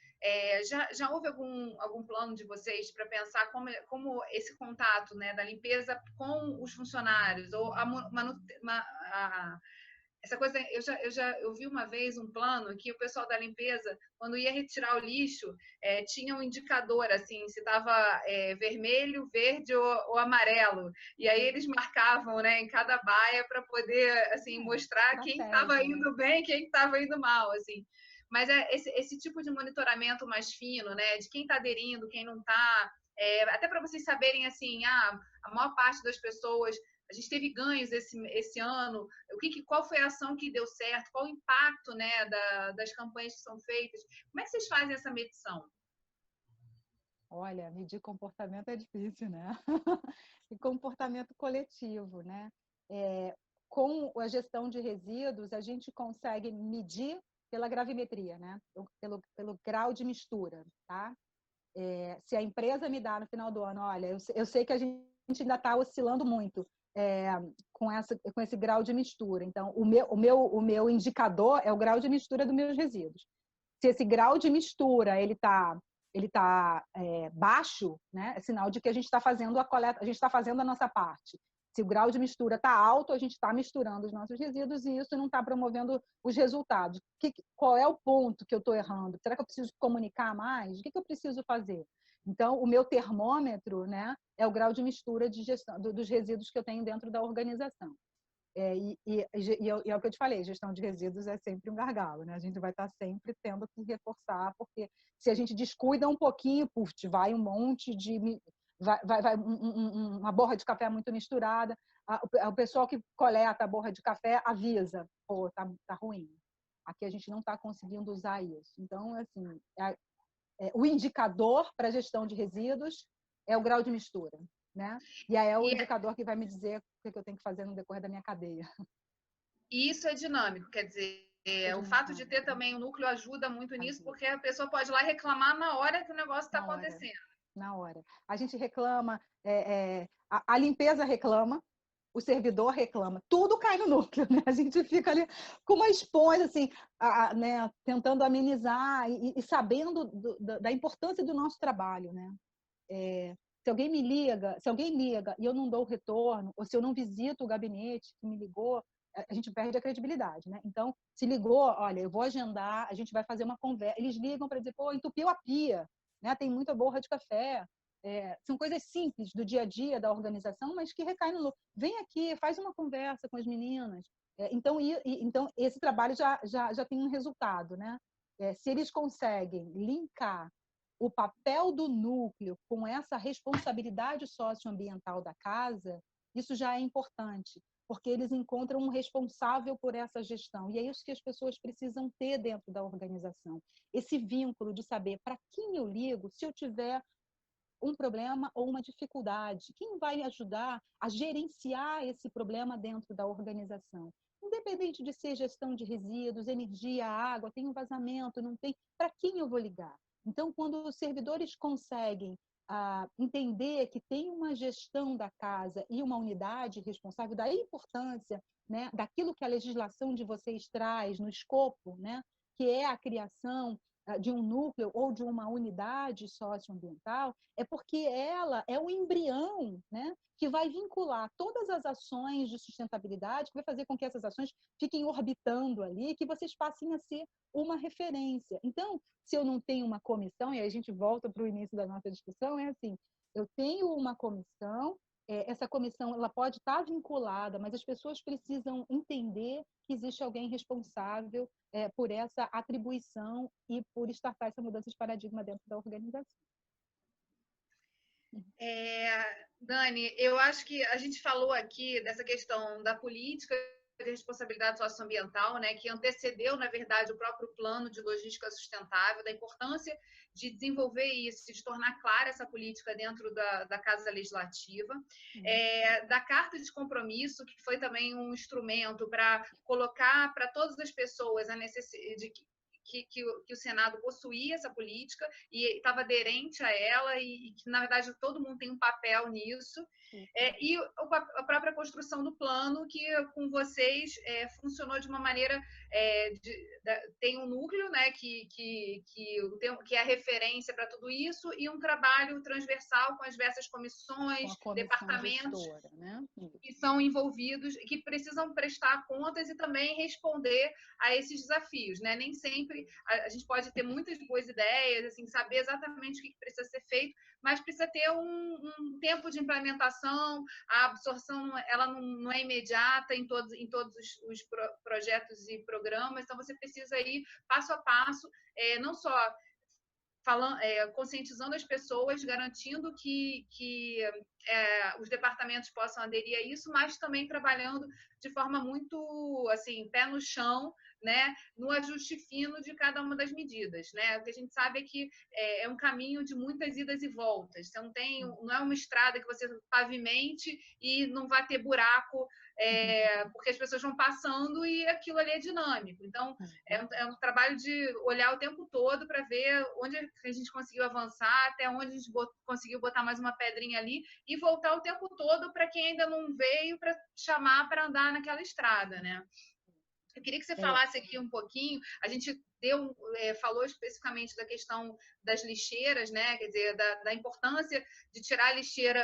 Já houve algum plano de vocês para pensar como esse contato, né, da limpeza com os funcionários, ou essa coisa, eu vi uma vez um plano que o pessoal da limpeza, quando ia retirar o lixo, tinha um indicador, assim, se estava vermelho, verde ou amarelo. E aí eles marcavam, né, em cada baia para poder, assim, mostrar quem estava indo bem, quem estava indo mal, assim. Mas esse tipo de monitoramento mais fino, né, de quem está aderindo, quem não está, até para vocês saberem, assim, a maior parte das pessoas, a gente teve ganhos esse ano, qual foi a ação que deu certo, qual o impacto, né, das campanhas que são feitas. Como é que vocês fazem essa medição? Olha, medir comportamento é difícil, né? E comportamento coletivo, né? Com a gestão de resíduos, a gente consegue medir pela gravimetria, né? Pelo grau de mistura, tá? Se a empresa me dá no final do ano, olha, eu sei que a gente ainda está oscilando muito com esse grau de mistura. Então, o meu indicador é o grau de mistura dos meus resíduos. Se esse grau de mistura ele tá baixo, né, é sinal de que a gente está fazendo a coleta, a gente está fazendo a nossa parte. Se o grau de mistura está alto, a gente está misturando os nossos resíduos e isso não está promovendo os resultados. Qual é o ponto que eu estou errando? Será que eu preciso comunicar mais? O que eu preciso fazer? Então, o meu termômetro, né, é o grau de mistura de gestão dos resíduos que eu tenho dentro da organização. E é o que eu te falei, gestão de resíduos é sempre um gargalo, né? A gente vai estar sempre tendo que reforçar, porque se a gente descuida um pouquinho, vai um monte de... Vai uma borra de café muito misturada, o pessoal que coleta a borra de café avisa, pô, tá ruim. Aqui a gente não está conseguindo usar isso. Então, assim, o indicador para a gestão de resíduos é o grau de mistura, né? E aí é o indicador que vai me dizer o que eu tenho que fazer no decorrer da minha cadeia. E isso é dinâmico, quer dizer, o fato de ter também o núcleo ajuda muito nisso, porque a pessoa pode ir lá reclamar na hora que o negócio está acontecendo. Na hora. A gente reclama, a limpeza reclama, o servidor reclama, tudo cai no núcleo, né? A gente fica ali com uma esponja, assim, né? Tentando amenizar e sabendo da importância do nosso trabalho, né? Se alguém liga e eu não dou o retorno, ou se eu não visito o gabinete que me ligou, a gente perde a credibilidade, né? Então, se ligou, olha, eu vou agendar, a gente vai fazer uma conversa. Eles ligam para dizer, pô, entupiu a pia, né? Tem muita borra de café. São coisas simples do dia a dia da organização, mas que recaem no... Vem aqui, faz uma conversa com as meninas. Então, esse trabalho já tem um resultado, né? Se eles conseguem linkar o papel do núcleo com essa responsabilidade socioambiental da casa, isso já é importante, porque eles encontram um responsável por essa gestão. E é isso que as pessoas precisam ter dentro da organização. Esse vínculo de saber para quem eu ligo se eu tiver um problema ou uma dificuldade. Quem vai me ajudar a gerenciar esse problema dentro da organização? Independente de ser gestão de resíduos, energia, água, tem um vazamento, não tem, para quem eu vou ligar? Então, quando os servidores conseguem entender que tem uma gestão da casa e uma unidade responsável, da importância, né, daquilo que a legislação de vocês traz no escopo, né, que é a criação de um núcleo ou de uma unidade socioambiental, é porque ela é o embrião, né, que vai vincular todas as ações de sustentabilidade, que vai fazer com que essas ações fiquem orbitando ali, que vocês passem a ser uma referência. Então, se eu não tenho uma comissão, e aí a gente volta para o início da nossa discussão, é assim, eu tenho uma comissão, essa comissão ela pode estar vinculada, mas as pessoas precisam entender que existe alguém responsável por essa atribuição e por estartar essa mudança de paradigma dentro da organização. Dani, eu acho que a gente falou aqui dessa questão da política de responsabilidade socioambiental, né, que antecedeu, na verdade, o próprio plano de logística sustentável, da importância de desenvolver isso, de tornar clara essa política dentro da Casa Legislativa, da Carta de Compromisso, que foi também um instrumento para colocar para todas as pessoas a necessidade de que o Senado possuía essa política e estava aderente a ela e que, na verdade, todo mundo tem um papel nisso. E a própria construção do plano, que com vocês funcionou de uma maneira... tem um núcleo, né, que é a referência para tudo isso e um trabalho transversal com as diversas comissões, departamentos gestora, né? Que são envolvidos, que precisam prestar contas e também responder a esses desafios, né? Nem sempre a gente pode ter muitas boas ideias, assim, saber exatamente o que precisa ser feito, mas precisa ter um tempo de implementação, a absorção ela não é imediata em todos os projetos e programas, então você precisa ir passo a passo, não só conscientizando as pessoas, garantindo que os departamentos possam aderir a isso, mas também trabalhando de forma muito assim, pé no chão, né, no ajuste fino de cada uma das medidas, né? O que a gente sabe é que é um caminho de muitas idas e voltas. Você não é uma estrada que você pavimente e não vai ter buraco, porque as pessoas vão passando e aquilo ali é dinâmico. Então, é um trabalho de olhar o tempo todo para ver onde a gente conseguiu avançar, até onde a gente conseguiu botar mais uma pedrinha ali e voltar o tempo todo para quem ainda não veio para chamar para andar naquela estrada, né? Eu queria que você falasse aqui um pouquinho, a gente falou especificamente da questão das lixeiras, né? Quer dizer, da importância de tirar a lixeira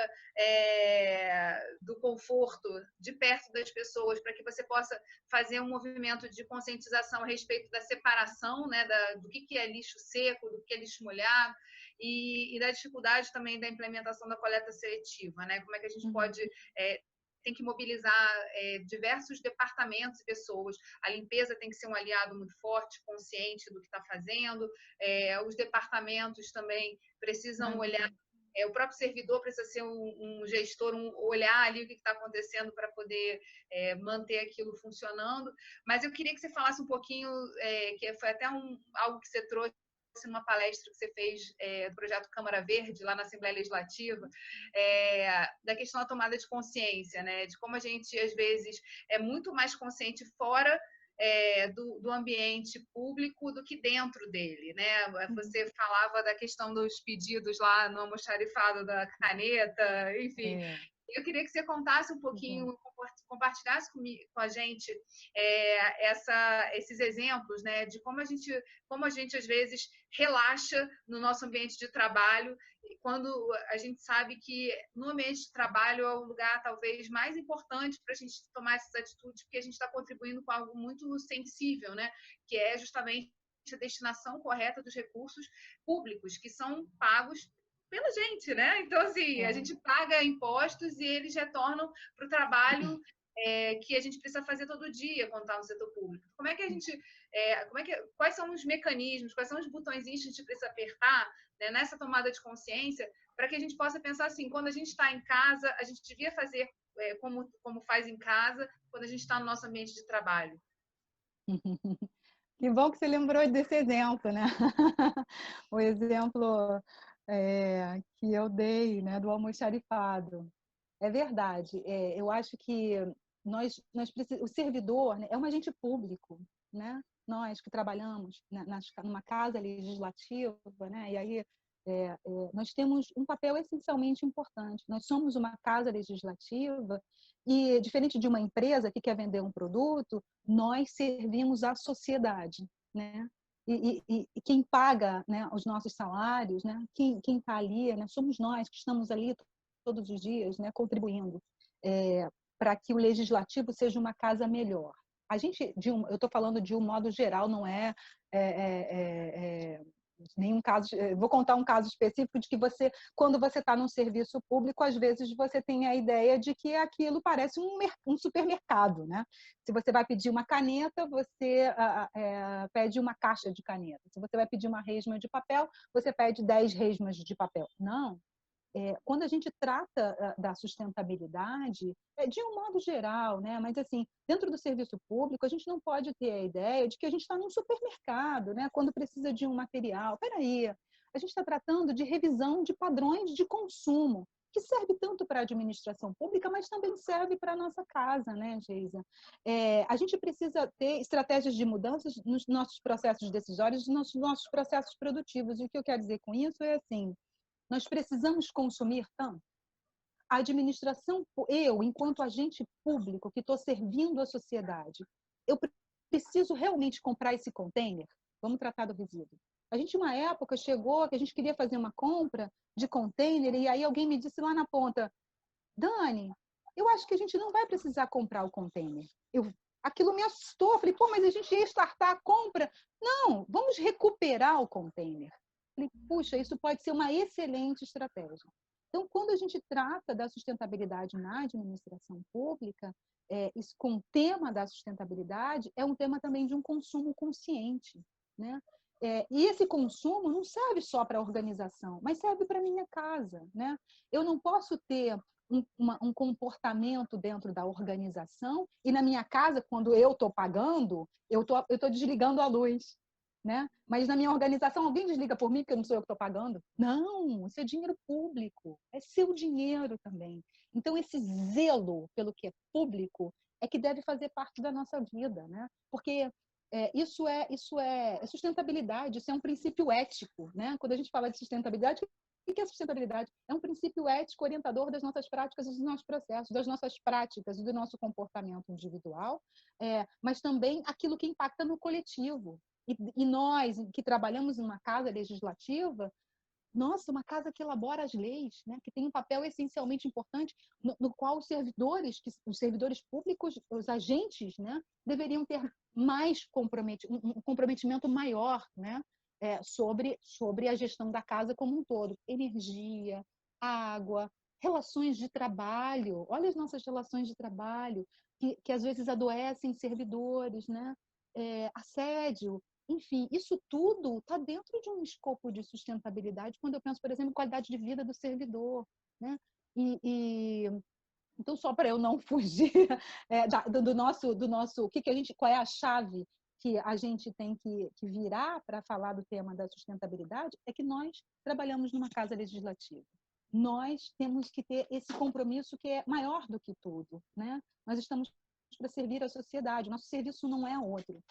do conforto de perto das pessoas, para que você possa fazer um movimento de conscientização a respeito da separação, né? Do que é lixo seco, do que é lixo molhado, e da dificuldade também da implementação da coleta seletiva, né? Como é que a gente pode... tem que mobilizar diversos departamentos e pessoas. A limpeza tem que ser um aliado muito forte, consciente do que está fazendo. Os departamentos também precisam olhar. O próprio servidor precisa ser um gestor, olhar ali o que está acontecendo para poder manter aquilo funcionando. Mas eu queria que você falasse um pouquinho, que foi até algo que você trouxe numa palestra que você fez do projeto Câmara Verde, lá na Assembleia Legislativa, da questão da tomada de consciência, né? De como a gente, às vezes, é muito mais consciente fora do ambiente público do que dentro dele, né? Você falava da questão dos pedidos lá no almoxarifado da caneta, enfim... Eu queria que você contasse um pouquinho, compartilhasse com a gente esses exemplos, né, de como a gente às vezes relaxa no nosso ambiente de trabalho, quando a gente sabe que no ambiente de trabalho é o lugar talvez mais importante para a gente tomar essas atitudes, porque a gente está contribuindo com algo muito sensível, né, que é justamente a destinação correta dos recursos públicos, que são pagos pela gente, né? Então, assim, a gente paga impostos e eles retornam para o trabalho que a gente precisa fazer todo dia quando está no setor público. Como é que a gente... quais são os mecanismos, quais são os botõezinhos que a gente precisa apertar, né, nessa tomada de consciência, para que a gente possa pensar assim, quando a gente está em casa, a gente devia fazer como faz em casa, quando a gente está no nosso ambiente de trabalho. Que bom que você lembrou desse exemplo, né? O exemplo... que eu dei, né, do almoxarifado. É verdade. Eu acho que o servidor, né, é um agente público, né? Nós que trabalhamos numa casa legislativa, né? E aí nós temos um papel essencialmente importante. Nós somos uma casa legislativa e, diferente de uma empresa que quer vender um produto, nós servimos à sociedade, né? e quem paga, né, os nossos salários, né, quem está ali, né, somos nós que estamos ali todos os dias, né, contribuindo para que o legislativo seja uma casa melhor. A gente, eu estou falando de um modo geral, não é, nenhum caso. Vou contar um caso específico de que você, quando você está num serviço público, às vezes você tem a ideia de que aquilo parece um supermercado, né? Se você vai pedir uma caneta, você pede uma caixa de caneta. Se você vai pedir uma resma de papel, você pede 10 resmas de papel. Não. Quando a gente trata da sustentabilidade, de um modo geral, né? Mas assim, dentro do serviço público, a gente não pode ter a ideia de que a gente está num supermercado, né? Quando precisa de um material. Espera aí, a gente está tratando de revisão de padrões de consumo, que serve tanto para a administração pública, mas também serve para a nossa casa, né, Geisa? A gente precisa ter estratégias de mudanças nos nossos processos decisórios, nos nossos processos produtivos. E o que eu quero dizer com isso é assim, nós precisamos consumir tanto. A administração, eu, enquanto agente público que estou servindo a sociedade, eu preciso realmente comprar esse container? Vamos tratar do resíduo. A gente, uma época, chegou que a gente queria fazer uma compra de container e aí alguém me disse lá na ponta, Dani, eu acho que a gente não vai precisar comprar o container. Aquilo me assustou. Eu falei, pô, mas a gente ia startar a compra. Não, vamos recuperar o container. Falei, puxa, isso pode ser uma excelente estratégia. Então, quando a gente trata da sustentabilidade na administração pública, isso, com o tema da sustentabilidade, é um tema também de um consumo consciente, né? E esse consumo não serve só para a organização, mas serve para a minha casa, né? Eu não posso ter um comportamento dentro da organização e na minha casa, quando eu estou pagando, eu tô desligando a luz, né? Mas na minha organização, alguém desliga por mim, porque não sou eu que estou pagando? Não, isso é dinheiro público, é seu dinheiro também. Então, esse zelo pelo que é público é que deve fazer parte da nossa vida, né? Porque isso é sustentabilidade, isso é um princípio ético, né? Quando a gente fala de sustentabilidade, o que é sustentabilidade? É um princípio ético orientador das nossas práticas e dos nossos processos, das nossas práticas e do nosso comportamento individual, mas também aquilo que impacta no coletivo. E nós, que trabalhamos em uma casa legislativa, nossa, uma casa que elabora as leis, né? Que tem um papel essencialmente importante, no qual os servidores públicos, os agentes, né? Deveriam ter mais um comprometimento maior, né? Sobre a gestão da casa como um todo. Energia, água, relações de trabalho. Olha as nossas relações de trabalho, que às vezes adoecem servidores, né? Assédio. Enfim, isso tudo está dentro de um escopo de sustentabilidade, quando eu penso, por exemplo, em qualidade de vida do servidor, né? Então, só para eu não fugir do nosso, qual é a chave que a gente tem que virar para falar do tema da sustentabilidade, é que nós trabalhamos numa casa legislativa. Nós temos que ter esse compromisso que é maior do que tudo, né? Nós estamos para servir a sociedade, nosso serviço não é outro.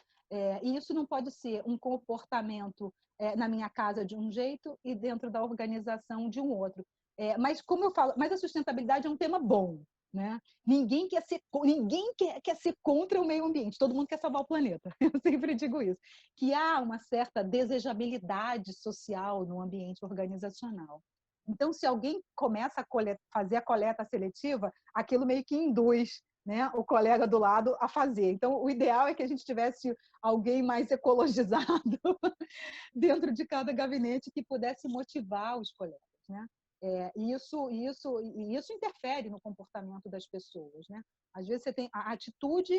E isso não pode ser um comportamento na minha casa de um jeito e dentro da organização de um outro. Mas, como eu falo, mas a sustentabilidade é um tema bom, né? Ninguém quer ser contra o meio ambiente, todo mundo quer salvar o planeta. Eu sempre digo isso. Que há uma certa desejabilidade social no ambiente organizacional. Então, se alguém começa a fazer a coleta seletiva, aquilo meio que induz, né, o colega do lado a fazer. Então, o ideal é que a gente tivesse alguém mais ecologizado dentro de cada gabinete que pudesse motivar os colegas, né? E isso interfere no comportamento das pessoas, né? Às vezes você tem a atitude,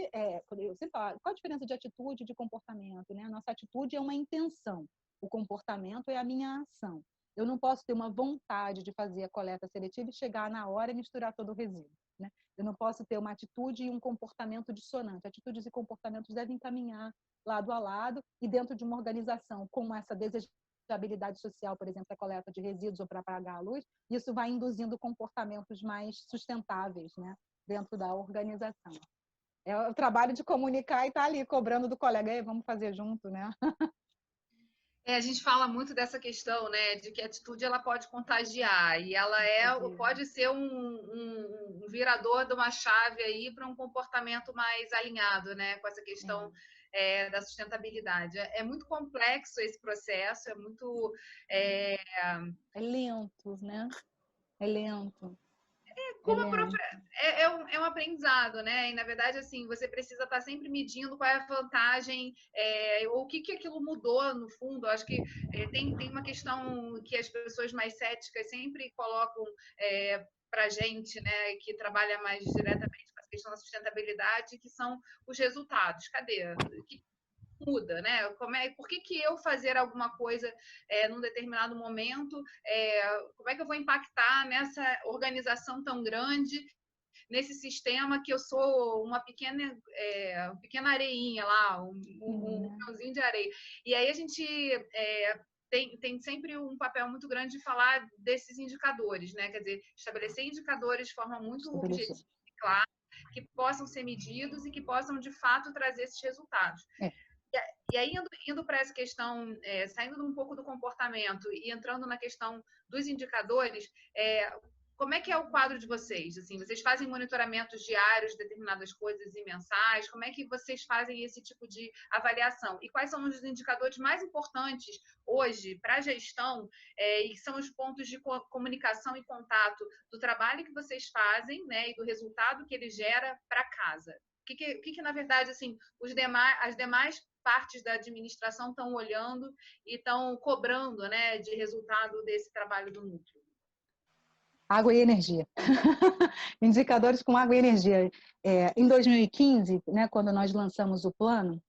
eu sempre falo, qual a diferença de atitude e de comportamento, né? A nossa atitude é uma intenção, o comportamento é a minha ação. Eu não posso ter uma vontade de fazer a coleta seletiva e chegar na hora e misturar todo o resíduo, né? Eu não posso ter uma atitude e um comportamento dissonante. Atitudes e comportamentos devem caminhar lado a lado e dentro de uma organização com essa desejabilidade social, por exemplo, a coleta de resíduos ou para apagar a luz, isso vai induzindo comportamentos mais sustentáveis, né, dentro da organização. É o trabalho de comunicar e estar ali cobrando do colega, vamos fazer junto, né? A gente fala muito dessa questão, né, de que a atitude ela pode contagiar e ela pode ser um virador de uma chave aí para um comportamento mais alinhado, né, com essa questão da sustentabilidade. É muito complexo esse processo, é muito... É, é lento, né? É lento. como a própria, é um aprendizado, né? E, na verdade, assim, você precisa estar sempre medindo qual é a vantagem, ou o que aquilo mudou, no fundo. Eu acho que tem uma questão que as pessoas mais céticas sempre colocam para a gente, né, que trabalha mais diretamente com a questão da sustentabilidade, que são os resultados. Cadê? Que muda, né? Por que eu fazer alguma coisa num determinado momento? Como é que eu vou impactar nessa organização tão grande, nesse sistema que eu sou uma pequena areinha lá, um grãozinho de areia. E aí a gente tem sempre um papel muito grande de falar desses indicadores, né? Quer dizer, estabelecer indicadores de forma muito objetiva e clara, que possam ser medidos e que possam, de fato, trazer esses resultados. E aí, indo para essa questão, saindo um pouco do comportamento e entrando na questão dos indicadores, como é que é o quadro de vocês? Assim, vocês fazem monitoramentos diários de determinadas coisas e mensais? Como é que vocês fazem esse tipo de avaliação? E quais são os indicadores mais importantes hoje para a gestão e que são os pontos de comunicação e contato do trabalho que vocês fazem, né, e do resultado que ele gera para casa? O que, na verdade, assim, as demais partes da administração estão olhando e estão cobrando, né, de resultado desse trabalho do núcleo? Água e energia. Indicadores com água e energia. Em 2015, né, quando nós lançamos o plano,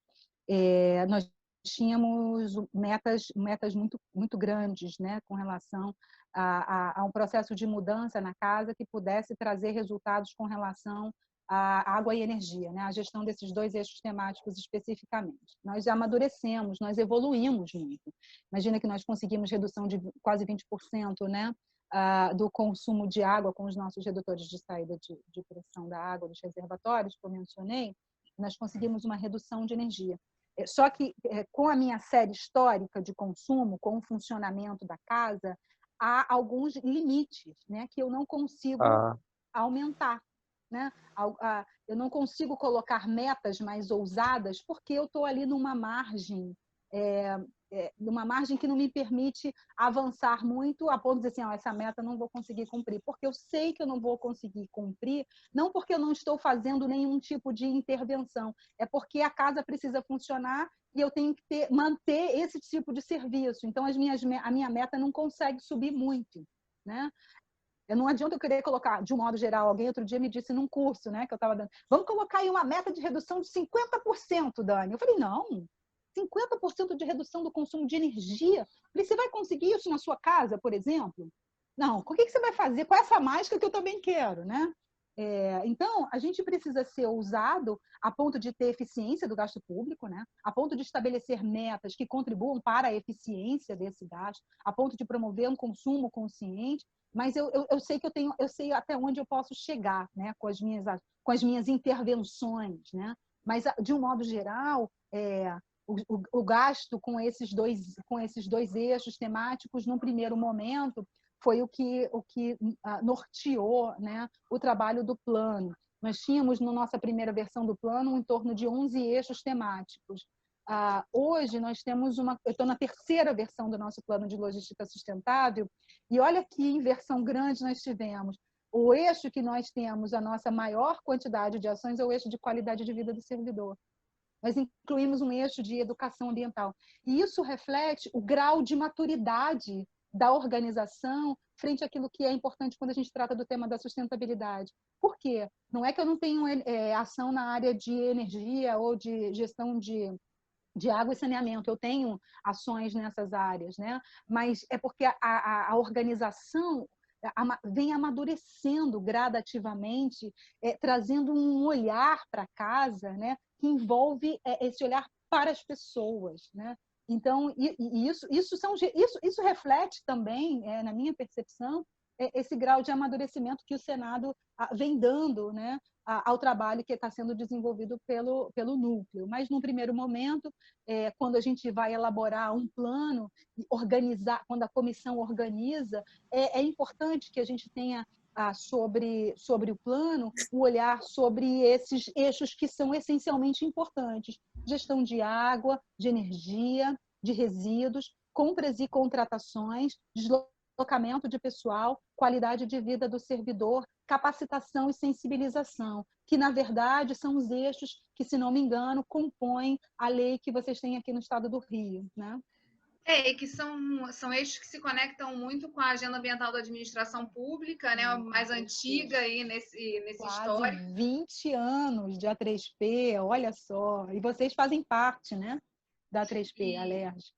nós tínhamos metas muito grandes, né, com relação a um processo de mudança na casa que pudesse trazer resultados com relação à água e energia, né, a gestão desses dois eixos temáticos especificamente. Nós já amadurecemos, nós evoluímos muito. Imagina que nós conseguimos redução de quase 20%, né, do consumo de água com os nossos redutores de saída de pressão da água dos reservatórios, que eu mencionei, nós conseguimos uma redução de energia. Só que, com a minha série histórica de consumo, com o funcionamento da casa, há alguns limites, né, que eu não consigo aumentar. Né? Eu não consigo colocar metas mais ousadas porque eu estou ali numa margem que não me permite avançar muito a ponto de dizer assim, essa meta eu não vou conseguir cumprir, porque eu sei que eu não vou conseguir cumprir, não porque eu não estou fazendo nenhum tipo de intervenção, é porque a casa precisa funcionar e eu tenho que manter esse tipo de serviço. Então, a minha meta não consegue subir muito, né? Não adianta eu querer colocar, de um modo geral, alguém outro dia me disse num curso, né, que eu estava dando, vamos colocar aí uma meta de redução de 50%, Dani. Eu falei, não, 50% de redução do consumo de energia. Você vai conseguir isso na sua casa, por exemplo? Não, o que você vai fazer com essa mágica que eu também quero, né? Então, a gente precisa ser ousado a ponto de ter eficiência do gasto público, né? A ponto de estabelecer metas que contribuam para a eficiência desse gasto, a ponto de promover um consumo consciente, mas eu sei que eu sei até onde eu posso chegar, né? com as minhas intervenções, né? Mas, de um modo geral, o gasto com esses dois eixos temáticos, num primeiro momento, foi o que norteou, né, o trabalho do plano. Nós tínhamos, na nossa primeira versão do plano, em torno de 11 eixos temáticos. Hoje, nós temos eu estou na terceira versão do nosso plano de logística sustentável, e olha que inversão grande nós tivemos. O eixo que nós temos, a nossa maior quantidade de ações, é o eixo de qualidade de vida do servidor. Nós incluímos um eixo de educação ambiental. E isso reflete o grau de maturidade da organização frente àquilo que é importante quando a gente trata do tema da sustentabilidade. Por quê? Não é que eu não tenho ação na área de energia ou de gestão de água e saneamento, eu tenho ações nessas áreas, né? Mas é porque a organização vem amadurecendo gradativamente, trazendo um olhar para casa, né? Que envolve esse olhar para as pessoas, né? Então, isso reflete também, na minha percepção, esse grau de amadurecimento que o Senado vem dando, né, ao trabalho que está sendo desenvolvido pelo núcleo. Mas, num primeiro momento, quando a gente vai elaborar um plano, organizar, quando a comissão organiza, é importante que a gente tenha sobre o plano, o olhar sobre esses eixos que são essencialmente importantes. gestão de água, de energia, de resíduos, compras e contratações, deslocamento de pessoal, qualidade de vida do servidor, capacitação e sensibilização, que, na verdade, são os eixos que, se não me engano, compõem a lei que vocês têm aqui no estado do Rio, né? E que são eixos que se conectam muito com a agenda ambiental da administração pública, né, mais antiga aí nesse Quase histórico. 20 anos de A3P, olha só. E vocês fazem parte, né, da A3P, a LERJ.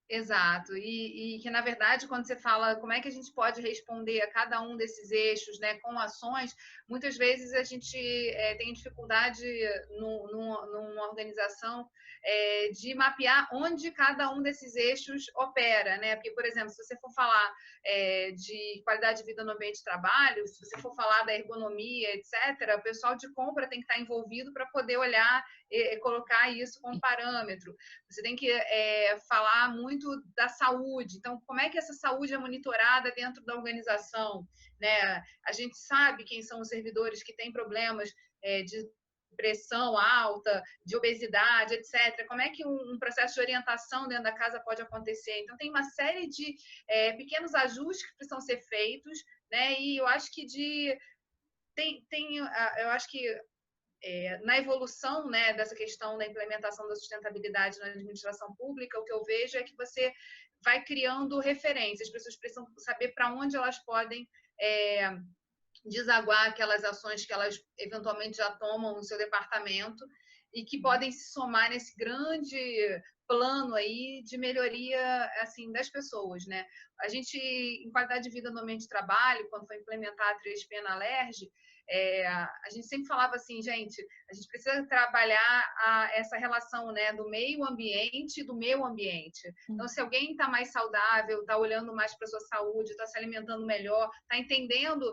Exato, e que na verdade, quando você fala como é que a gente pode responder a cada um desses eixos, né, com ações, muitas vezes a gente tem dificuldade numa organização de mapear onde cada um desses eixos opera, né? Porque, por exemplo, se você for falar de qualidade de vida no ambiente de trabalho, se você for falar da ergonomia, etc., o pessoal de compra tem que estar envolvido para poder olhar e colocar isso como parâmetro. Você tem que falar muito da saúde. Então, como é que essa saúde é monitorada dentro da organização? Né? A gente sabe quem são os servidores que têm problemas de pressão alta, de obesidade, etc. Como é que um processo de orientação dentro da casa pode acontecer? Então, tem uma série de pequenos ajustes que precisam ser feitos, né? E eu acho que eu acho que na evolução, né, dessa questão da implementação da sustentabilidade na administração pública, o que eu vejo é que você vai criando referências, as pessoas precisam saber para onde elas podem desaguar aquelas ações que elas eventualmente já tomam no seu departamento e que podem se somar nesse grande plano aí de melhoria assim das pessoas, né? A gente, em qualidade de vida no ambiente de trabalho, quando foi implementar a 3P na LERJ, a gente sempre falava assim, gente, a gente precisa trabalhar essa relação, né, do meio ambiente e do meio ambiente. Então, se alguém está mais saudável, está olhando mais para a sua saúde, está se alimentando melhor, está entendendo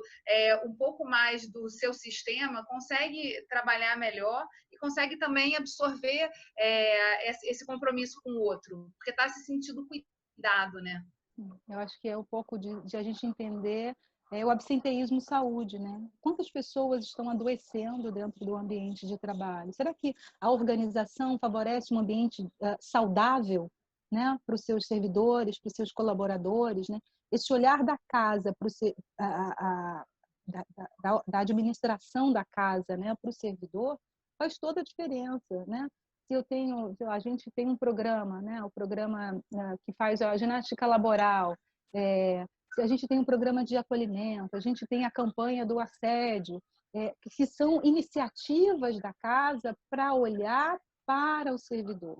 um pouco mais do seu sistema, consegue trabalhar melhor e consegue também absorver esse compromisso com o outro, porque está se sentindo cuidado, né? Eu acho que é um pouco de a gente entender o absenteísmo saúde, né? Quantas pessoas estão adoecendo dentro do ambiente de trabalho? Será que a organização favorece um ambiente saudável, né, para os seus servidores, para os seus colaboradores, né? Esse olhar da casa para da administração da casa, né, para o servidor faz toda a diferença, né? Se eu tenho, a gente tem um programa, né, o programa que faz a ginástica laboral, se a gente tem um programa de acolhimento, a gente tem a campanha do assédio, que são iniciativas da casa para olhar para o servidor.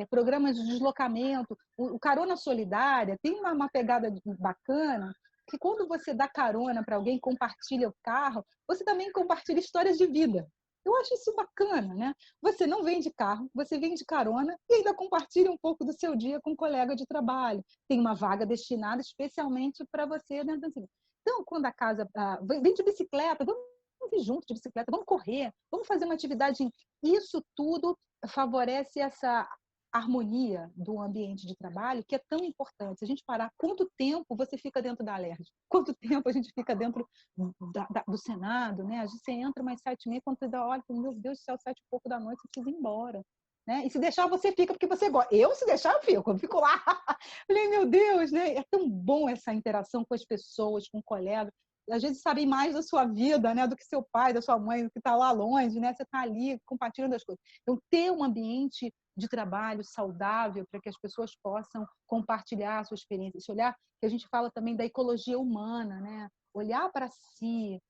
Programas de deslocamento, o Carona Solidária tem uma pegada bacana, que quando você dá carona para alguém, compartilha o carro, você também compartilha histórias de vida. Eu acho isso bacana, né? Você não vende carro, você vende carona e ainda compartilha um pouco do seu dia com um colega de trabalho. Tem uma vaga destinada especialmente para você, né? Então, quando a casa vem de bicicleta, vamos vir junto de bicicleta, vamos correr, vamos fazer uma atividade. Isso tudo favorece essa harmonia do ambiente de trabalho, que é tão importante. Se a gente parar, quanto tempo você fica dentro da LERJ? Quanto tempo a gente fica dentro do Senado, né? A gente entra mais 7h30, quando você dá, olha, meu Deus do céu, 7h pouco da noite, você precisa ir embora. Né? E se deixar, você fica porque você gosta. Eu, se deixar, eu fico lá. Falei, meu Deus, né? É tão bom essa interação com as pessoas, com colegas. Às vezes sabem mais da sua vida, né, do que seu pai, da sua mãe, que está lá longe, né? Você está ali compartilhando as coisas. Então, ter um ambiente de trabalho saudável para que as pessoas possam compartilhar a sua experiência. Esse olhar que a gente fala também da ecologia humana, né? Olhar para si,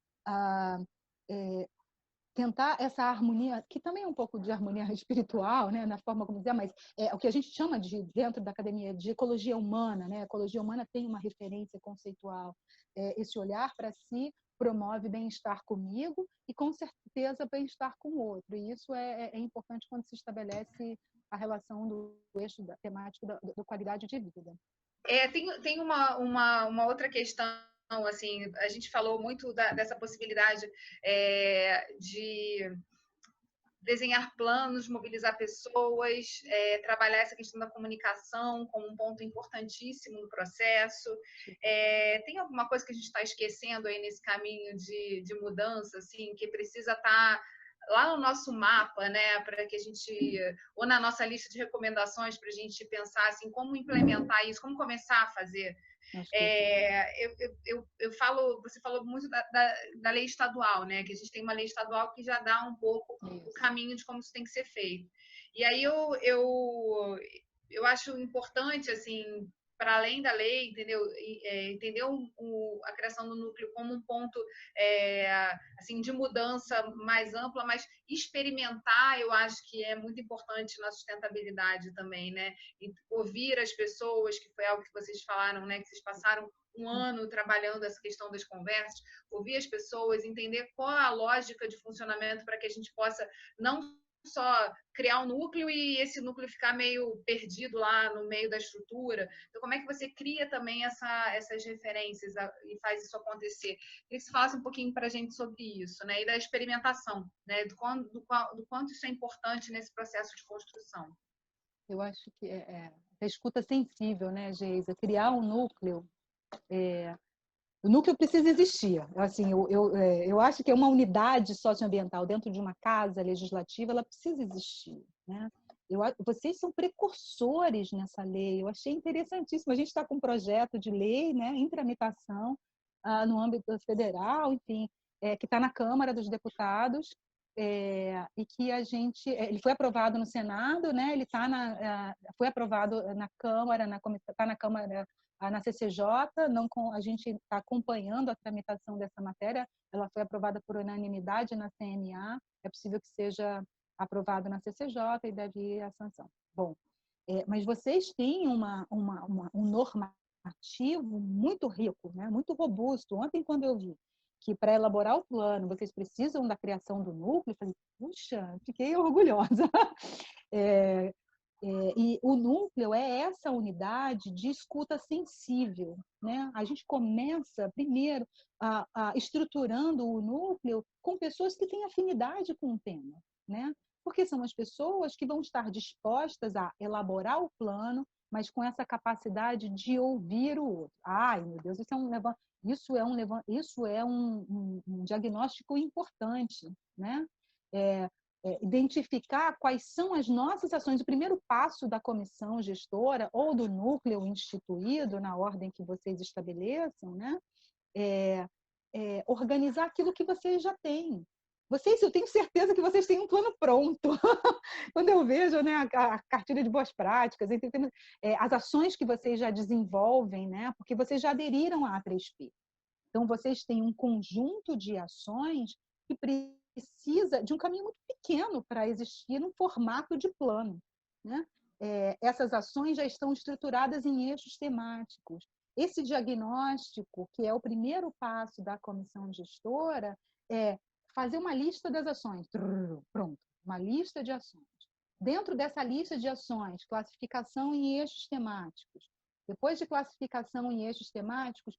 tentar essa harmonia, que também é um pouco de harmonia espiritual, né, na forma como dizer, mas o que a gente chama de, dentro da academia, de ecologia humana, né? A ecologia humana tem uma referência conceitual. Esse olhar para si promove bem-estar comigo e, com certeza, bem-estar com o outro. E isso é importante quando se estabelece a relação do eixo temático da qualidade de vida. Tem uma outra questão, assim, a gente falou muito dessa possibilidade de desenhar planos, mobilizar pessoas, trabalhar essa questão da comunicação como um ponto importantíssimo no processo. Tem alguma coisa que a gente está esquecendo aí nesse caminho de mudança, assim, que precisa estar lá no nosso mapa, né, para que a gente, ou na nossa lista de recomendações, para a gente pensar assim, como implementar isso, como começar a fazer. Eu falo, você falou muito da lei estadual, né, que a gente tem uma lei estadual que já dá um pouco o caminho de como isso tem que ser feito. E aí eu acho importante, assim, para além da lei, entendeu? Entender a criação do núcleo como um ponto assim, de mudança mais ampla, mas experimentar eu acho que é muito importante na sustentabilidade também, né? E ouvir as pessoas, que foi algo que vocês falaram, né? Que vocês passaram um ano trabalhando essa questão das conversas, ouvir as pessoas, entender qual é a lógica de funcionamento para que a gente possa não só criar um núcleo e esse núcleo ficar meio perdido lá no meio da estrutura. Então, como é que você cria também essas referências e faz isso acontecer? Queria que você falasse um pouquinho para a gente sobre isso, né? E da experimentação, né? Do quanto isso é importante nesse processo de construção. Eu acho que a escuta sensível, né, Geisa? Criar um núcleo. O núcleo precisa existir. Assim, eu acho que é uma unidade socioambiental dentro de uma casa legislativa, ela precisa existir, né? Vocês são precursores nessa lei. Eu achei interessantíssimo. A gente está com um projeto de lei, né, em tramitação no âmbito federal, enfim, que está na Câmara dos Deputados, e que ele foi aprovado no Senado, né? Ele foi aprovado na Câmara, está na Câmara, na CCJ. Não, a gente está acompanhando a tramitação dessa matéria. Ela foi aprovada por unanimidade na CNA. É possível que seja aprovado na CCJ e deve ir à sanção. Bom, mas vocês têm um normativo muito rico, né? Muito robusto. Ontem, quando eu vi que para elaborar o plano vocês precisam da criação do núcleo, eu falei, puxa, fiquei orgulhosa. E o núcleo é essa unidade de escuta sensível, né? A gente começa primeiro estruturando o núcleo com pessoas que têm afinidade com o tema, né? Porque são as pessoas que vão estar dispostas a elaborar o plano, mas com essa capacidade de ouvir o outro. Ai, meu Deus, isso é um diagnóstico importante, né? Identificar quais são as nossas ações. O primeiro passo da comissão gestora ou do núcleo instituído, na ordem que vocês estabeleçam, né? Organizar aquilo que vocês já têm. Eu tenho certeza que vocês têm um plano pronto. Quando eu vejo, né, a cartilha de boas práticas, as ações que vocês já desenvolvem, né, porque vocês já aderiram à A3P. Então, vocês têm um conjunto de ações que precisa de um caminho muito pequeno para existir num formato de plano, né? Essas ações já estão estruturadas em eixos temáticos. Esse diagnóstico, que é o primeiro passo da comissão gestora, é fazer uma lista das ações. Pronto, uma lista de ações. Dentro dessa lista de ações, classificação em eixos temáticos. Depois de classificação em eixos temáticos,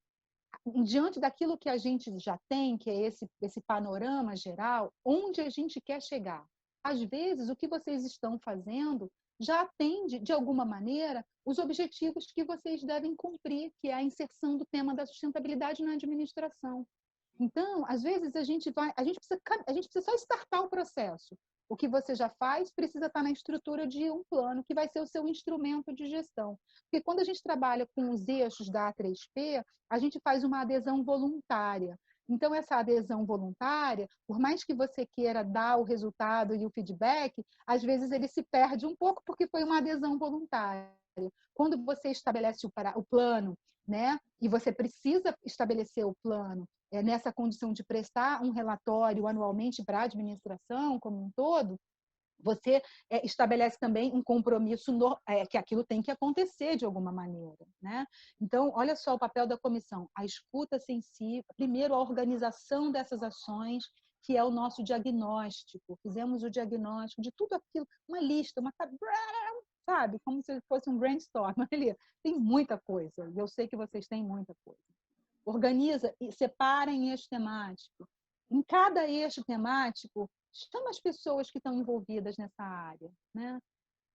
diante daquilo que a gente já tem, que é esse panorama geral, onde a gente quer chegar. Às vezes, o que vocês estão fazendo já atende, de alguma maneira, os objetivos que vocês devem cumprir, que é a inserção do tema da sustentabilidade na administração. Então, às vezes, a gente precisa só startar o processo. O que você já faz precisa estar na estrutura de um plano, que vai ser o seu instrumento de gestão. Porque quando a gente trabalha com os eixos da A3P, a gente faz uma adesão voluntária. Então, essa adesão voluntária, por mais que você queira dar o resultado e o feedback, às vezes ele se perde um pouco porque foi uma adesão voluntária. Quando você estabelece o plano, né, e você precisa estabelecer o plano nessa condição de prestar um relatório anualmente para a administração como um todo, você estabelece também um compromisso que aquilo tem que acontecer de alguma maneira, né? Então, olha só o papel da comissão, a escuta sensível, primeiro a organização dessas ações, que é o nosso diagnóstico. Fizemos o diagnóstico de tudo aquilo, uma lista, sabe? Como se fosse um brainstorm. Tem muita coisa, eu sei que vocês têm muita coisa. Organiza e separa em eixo temático. Em cada eixo temático, chama as pessoas que estão envolvidas nessa área, né?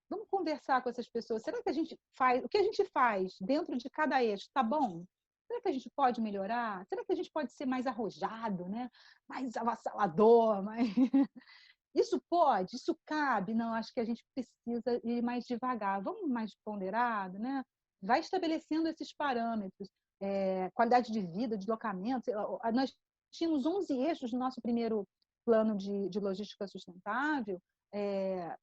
Vamos conversar com essas pessoas. Será que a gente faz, o que a gente faz dentro de cada eixo está bom? Será que a gente pode melhorar? Será que a gente pode ser mais arrojado, né? Mais avassalador, mais Isso pode? Isso cabe? Não, acho que a gente precisa ir mais devagar. Vamos mais ponderado, né? Vai estabelecendo esses parâmetros. Qualidade de vida, deslocamento. Nós tínhamos 11 eixos no nosso primeiro plano de logística sustentável,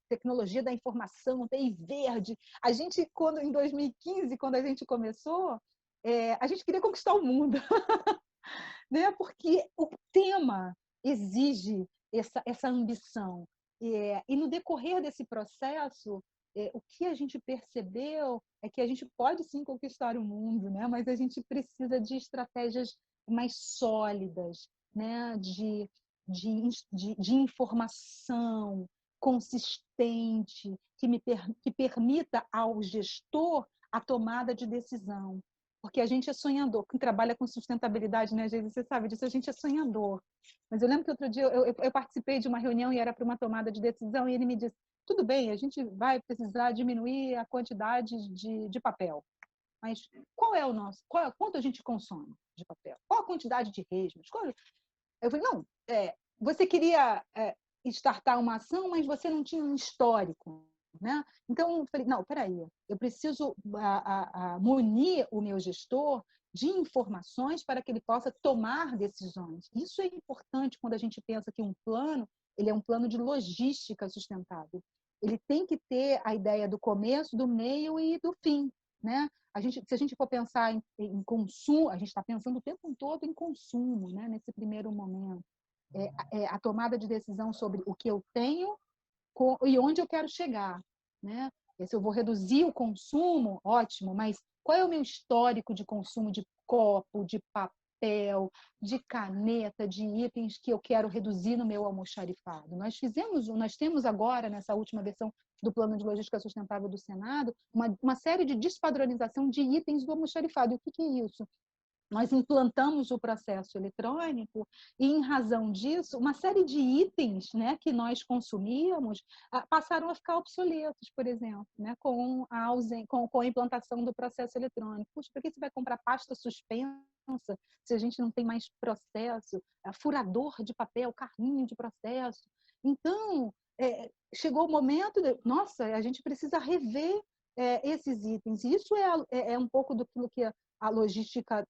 tecnologia da informação, TI verde. A gente, em 2015, quando a gente começou, a gente queria conquistar o mundo, né? Porque o tema exige essa ambição. E no decorrer desse processo, o que a gente percebeu é que a gente pode sim conquistar o mundo, né? Mas a gente precisa de estratégias mais sólidas, né? De informação consistente, que permita ao gestor a tomada de decisão. Porque a gente é sonhador. Quem trabalha com sustentabilidade, né, gente, você sabe disso, a gente é sonhador. Mas eu lembro que outro dia eu participei de uma reunião e era para uma tomada de decisão e ele me disse, tudo bem, a gente vai precisar diminuir a quantidade de papel, mas quanto a gente consome de papel? Qual a quantidade de resmas? Eu falei, não, você queria startar uma ação, mas você não tinha um histórico, né? Então, eu falei, não, peraí, eu preciso munir o meu gestor de informações para que ele possa tomar decisões. Isso é importante quando a gente pensa que um plano, ele é um plano de logística sustentável. Ele tem que ter a ideia do começo, do meio e do fim, né? Se a gente for pensar em consumo, a gente está pensando o tempo todo em consumo, né? Nesse primeiro momento. A tomada de decisão sobre o que eu tenho e onde eu quero chegar, né? Se eu vou reduzir o consumo, ótimo, mas qual é o meu histórico de consumo de copo, de papel, de caneta, de itens que eu quero reduzir no meu almoxarifado? Nós temos agora, nessa última versão do Plano de Logística Sustentável do Senado, uma série de despadronização de itens do almoxarifado. E o que é isso? Nós implantamos o processo eletrônico e, em razão disso, uma série de itens, né, que nós consumíamos passaram a ficar obsoletos, por exemplo, né, com a implantação do processo eletrônico. Puxa, por que você vai comprar pasta suspensa se a gente não tem mais processo? Furador de papel, carrinho de processo. Então, chegou o momento nossa, a gente precisa rever esses itens. E isso é um pouco do que a logística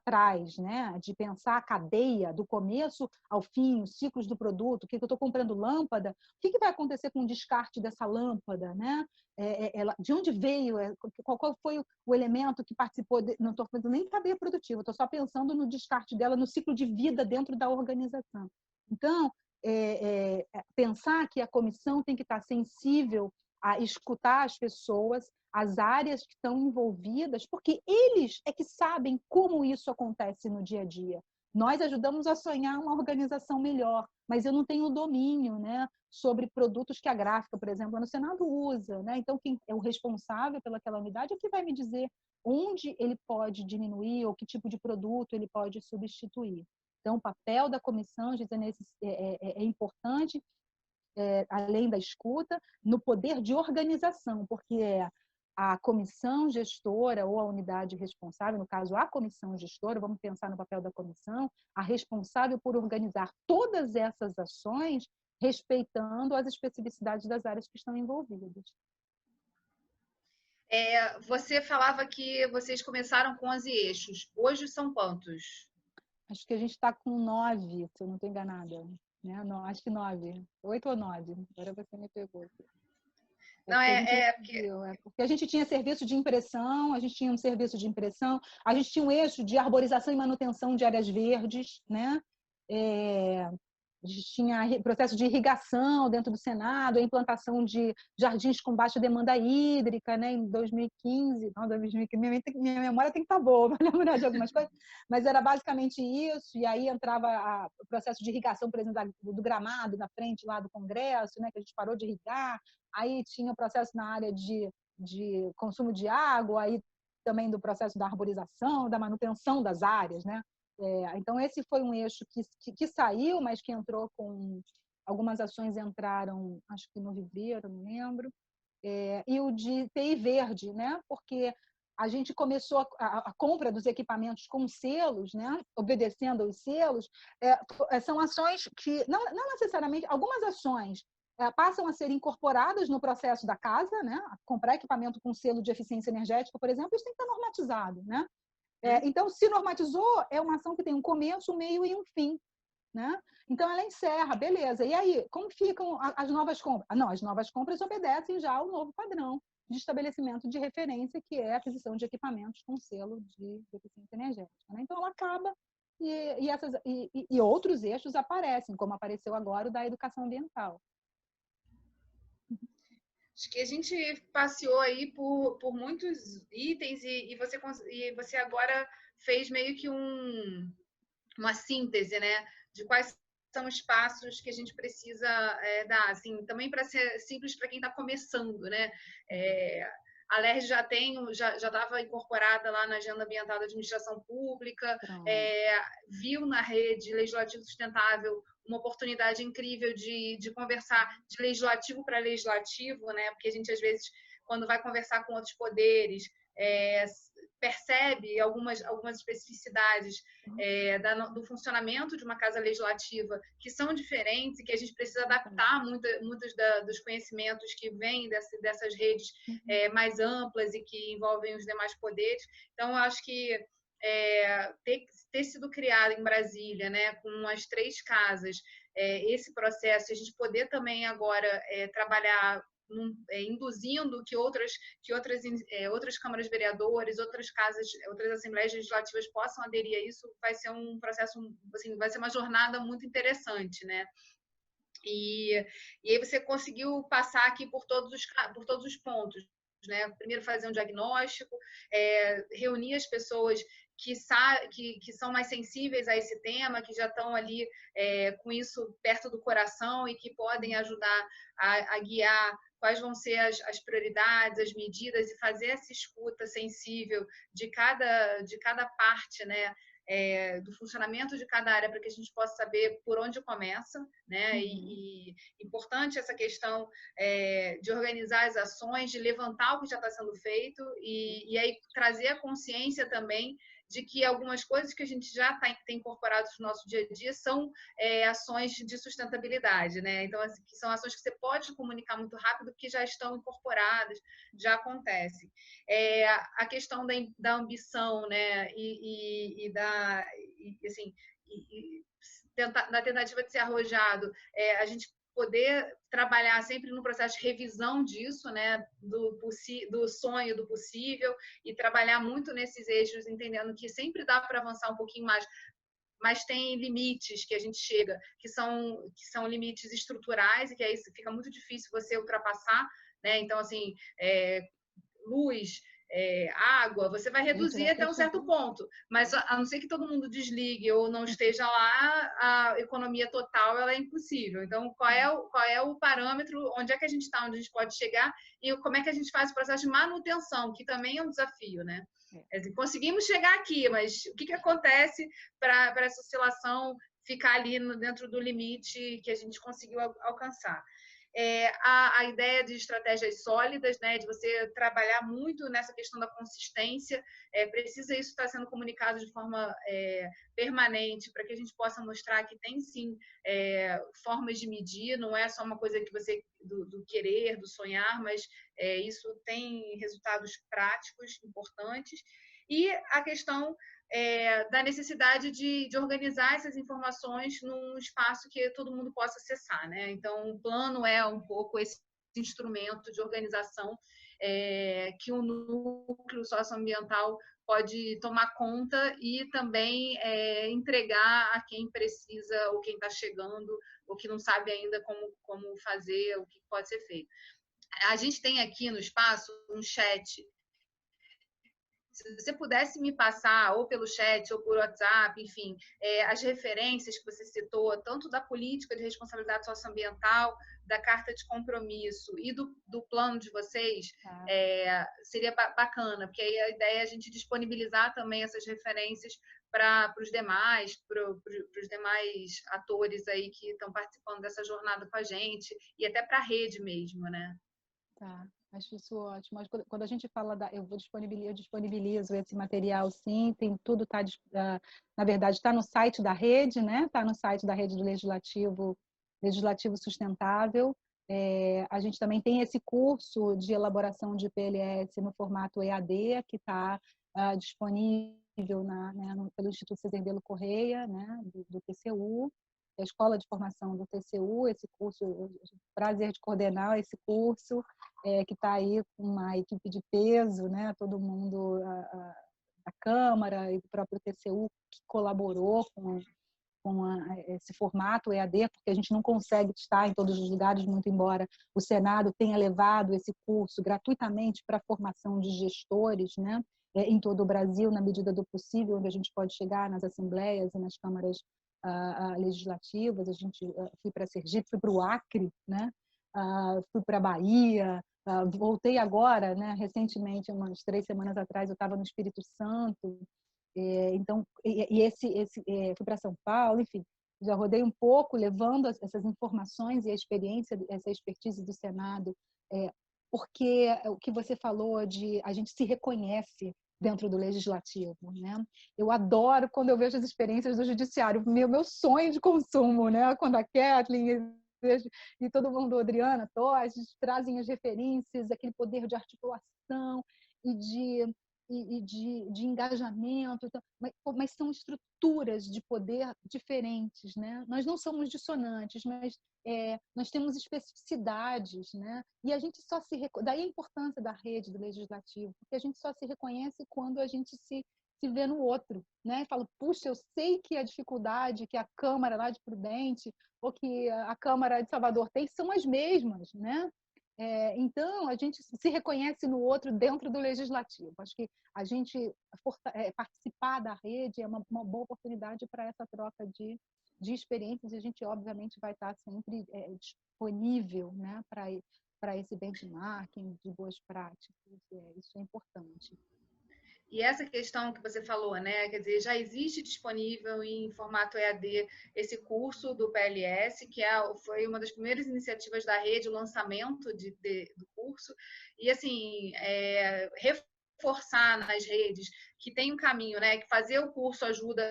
traz, né? De pensar a cadeia do começo ao fim, os ciclos do produto, o que eu estou comprando lâmpada, o que vai acontecer com o descarte dessa lâmpada, né? De onde veio, qual foi o elemento que participou, não estou falando nem cadeia produtiva, estou só pensando no descarte dela, no ciclo de vida dentro da organização. Então, pensar que a comissão tem que estar sensível a escutar as pessoas, as áreas que estão envolvidas, porque eles é que sabem como isso acontece no dia a dia. Nós ajudamos a sonhar uma organização melhor, mas eu não tenho domínio, né, sobre produtos que a gráfica, por exemplo, no Senado usa, né? Então, quem é o responsável pelaquela unidade é que vai me dizer onde ele pode diminuir ou que tipo de produto ele pode substituir. Então, o papel da comissão é importante, além da escuta, no poder de organização, porque a comissão gestora ou a unidade responsável, no caso a comissão gestora, vamos pensar no papel da comissão, a responsável por organizar todas essas ações, respeitando as especificidades das áreas que estão envolvidas. Você falava que vocês começaram com 11 eixos. Hoje são quantos? Acho que a gente está com 9, se eu não estou enganada. Né? Não, acho que 9. 8 ou 9. Agora você me pegou. Não, porque a gente tinha serviço de impressão, a gente tinha um serviço de impressão, a gente tinha um eixo de arborização e manutenção de áreas verdes, né? A gente tinha processo de irrigação dentro do Senado, a implantação de jardins com baixa demanda hídrica, né? Em 2015. Não, 2015 minha memória tem que estar boa para lembrar de algumas coisas, mas era basicamente isso, e aí entrava o processo de irrigação, por exemplo, do gramado na frente lá do Congresso, né? Que a gente parou de irrigar. Aí tinha o processo na área de consumo de água, aí também do processo da arborização, da manutenção das áreas, né? Então, esse foi um eixo que saiu, mas que entrou com... Algumas ações entraram, acho que no Ribeiro, não lembro. E o de TI verde, né? Porque a gente começou a compra dos equipamentos com selos, né? Obedecendo aos selos, são ações que, não necessariamente, algumas ações passam a ser incorporadas no processo da casa, né? Comprar equipamento com selo de eficiência energética, por exemplo, isso tem que estar normatizado, né? Então, se normatizou, é uma ação que tem um começo, um meio e um fim, né? Então, ela encerra, beleza. E aí, como ficam as novas compras? Não, as novas compras obedecem já ao novo padrão de estabelecimento de referência, que é a aquisição de equipamentos com selo de eficiência energética, né? Então, ela acaba e outros eixos aparecem, como apareceu agora o da educação ambiental. Acho que a gente passeou aí por muitos itens e você agora fez meio que uma síntese, né, de quais são os passos que a gente precisa dar, assim, também para ser simples para quem está começando, né? A LERJ já estava incorporada lá na Agenda Ambiental da Administração Pública, viu na rede Legislativo Sustentável uma oportunidade incrível de conversar de legislativo para legislativo, né? Porque a gente, às vezes, quando vai conversar com outros poderes, percebe algumas especificidades do funcionamento de uma casa legislativa que são diferentes e que a gente precisa adaptar muitos dos conhecimentos que vêm dessas redes mais amplas e que envolvem os demais poderes. Então, eu acho que ter sido criado em Brasília, né, com as 3 casas, esse processo, a gente poder também agora trabalhar induzindo que outras câmaras vereadores, outras casas, outras assembleias legislativas possam aderir a isso, vai ser um processo, assim, vai ser uma jornada muito interessante, né? E aí você conseguiu passar aqui por todos os pontos, né? Primeiro fazer um diagnóstico, reunir as pessoas que são mais sensíveis a esse tema, que já estão ali com isso perto do coração e que podem ajudar a guiar quais vão ser as prioridades, as medidas e fazer essa escuta sensível de cada parte, né? Do funcionamento de cada área para que a gente possa saber por onde começa, né? E importante essa questão de organizar as ações, de levantar o que já está sendo feito e aí trazer a consciência também de que algumas coisas que a gente já tem incorporado no nosso dia a dia são ações de sustentabilidade, né? Então, assim, que são ações que você pode comunicar muito rápido, que já estão incorporadas, já acontecem. A questão da ambição, né? Na tentativa de ser arrojado, a gente poder trabalhar sempre no processo de revisão disso, né, do sonho, do possível, e trabalhar muito nesses eixos, entendendo que sempre dá para avançar um pouquinho mais, mas tem limites que a gente chega, que são limites estruturais, e que aí fica muito difícil você ultrapassar, né? Então, assim, luz, água, você vai reduzir até um certo ponto, mas a não ser que todo mundo desligue ou não esteja lá, a economia total ela é impossível. Então, qual é o parâmetro, onde é que a gente está, onde a gente pode chegar e como é que a gente faz o processo de manutenção, que também é um desafio, né? Assim, conseguimos chegar aqui, mas o que acontece para essa oscilação ficar ali dentro do limite que a gente conseguiu alcançar? A ideia de estratégias sólidas, né, de você trabalhar muito nessa questão da consistência, precisa isso estar sendo comunicado de forma permanente para que a gente possa mostrar que tem sim formas de medir, não é só uma coisa que você do querer, do sonhar, mas isso tem resultados práticos importantes. E a questão da necessidade de organizar essas informações num espaço que todo mundo possa acessar, né? Então, o plano é um pouco esse instrumento de organização que o núcleo socioambiental pode tomar conta e também entregar a quem precisa ou quem está chegando ou que não sabe ainda como fazer, o que pode ser feito. A gente tem aqui no espaço um chat. Se você pudesse me passar, ou pelo chat, ou por WhatsApp, enfim, as referências que você citou, tanto da política de responsabilidade socioambiental, da carta de compromisso e do plano de vocês, seria bacana, porque aí a ideia é a gente disponibilizar também essas referências para os demais atores aí que estão participando dessa jornada com a gente, e até para a rede mesmo, né? Tá. Acho isso ótimo. Quando a gente fala eu disponibilizo esse material, sim, tem tudo, na verdade, está no site da rede, né? Está no site da rede do Legislativo Sustentável. A gente também tem esse curso de elaboração de PLS no formato EAD, que está disponível pelo Instituto César Belo Correia, né? do TCU. A Escola de Formação do TCU, esse curso, eu tive o prazer de coordenar esse curso, que está aí com uma equipe de peso, né? Todo mundo, a Câmara e o próprio TCU, que colaborou com esse formato EAD, porque a gente não consegue estar em todos os lugares, muito embora o Senado tenha levado esse curso gratuitamente para a formação de gestores, né? Em todo o Brasil, na medida do possível, onde a gente pode chegar nas assembleias e nas câmaras legislativas. A gente fui para Sergipe, fui para o Acre, né? Fui para a Bahia, voltei agora, né? Recentemente, umas 3 semanas atrás, eu estava no Espírito Santo. Então, fui para São Paulo, enfim, já rodei um pouco, levando essas informações e a experiência, essa expertise do Senado, porque o que você falou de a gente se reconhece dentro do legislativo, né? Eu adoro quando eu vejo as experiências do judiciário, meu sonho de consumo, né? Quando a Kathleen e todo mundo, Adriana, Toches, trazem as referências, aquele poder de articulação e de engajamento, mas são estruturas de poder diferentes, né? Nós não somos dissonantes, mas nós temos especificidades, né? E a gente só daí a importância da rede do legislativo, porque a gente só se reconhece quando a gente se vê no outro, né? E fala, puxa, eu sei que a dificuldade que a Câmara lá de Prudente ou que a Câmara de Salvador tem são as mesmas, né? Então, a gente se reconhece no outro dentro do legislativo. Acho que a gente participar da rede é uma boa oportunidade para essa troca de experiências, e a gente, obviamente, vai estar sempre disponível, né, para esse benchmarking de boas práticas. Isso é importante. E essa questão que você falou, né? Quer dizer, já existe disponível em formato EAD esse curso do PLS, que foi uma das primeiras iniciativas da rede, o lançamento do curso. E, assim, reforçar nas redes que tem um caminho, né? Que fazer o curso ajuda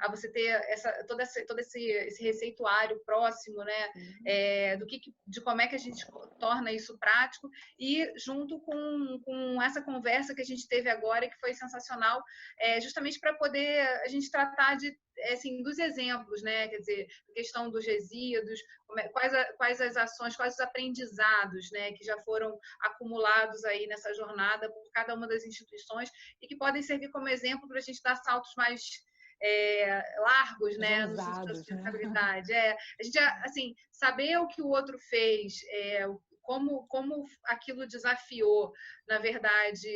a você ter todo esse receituário próximo, né? De como é que a gente torna isso prático, e junto com essa conversa que a gente teve agora, que foi sensacional, justamente para poder a gente tratar assim, dos exemplos, né? Quer dizer, a questão dos resíduos, quais as ações, quais os aprendizados, né, que já foram acumulados aí nessa jornada por cada uma das instituições e que podem servir como exemplo para a gente dar saltos mais largos, né, no sentido da sustentabilidade. Né? A gente, assim, saber o que o outro fez, como aquilo desafiou, na verdade,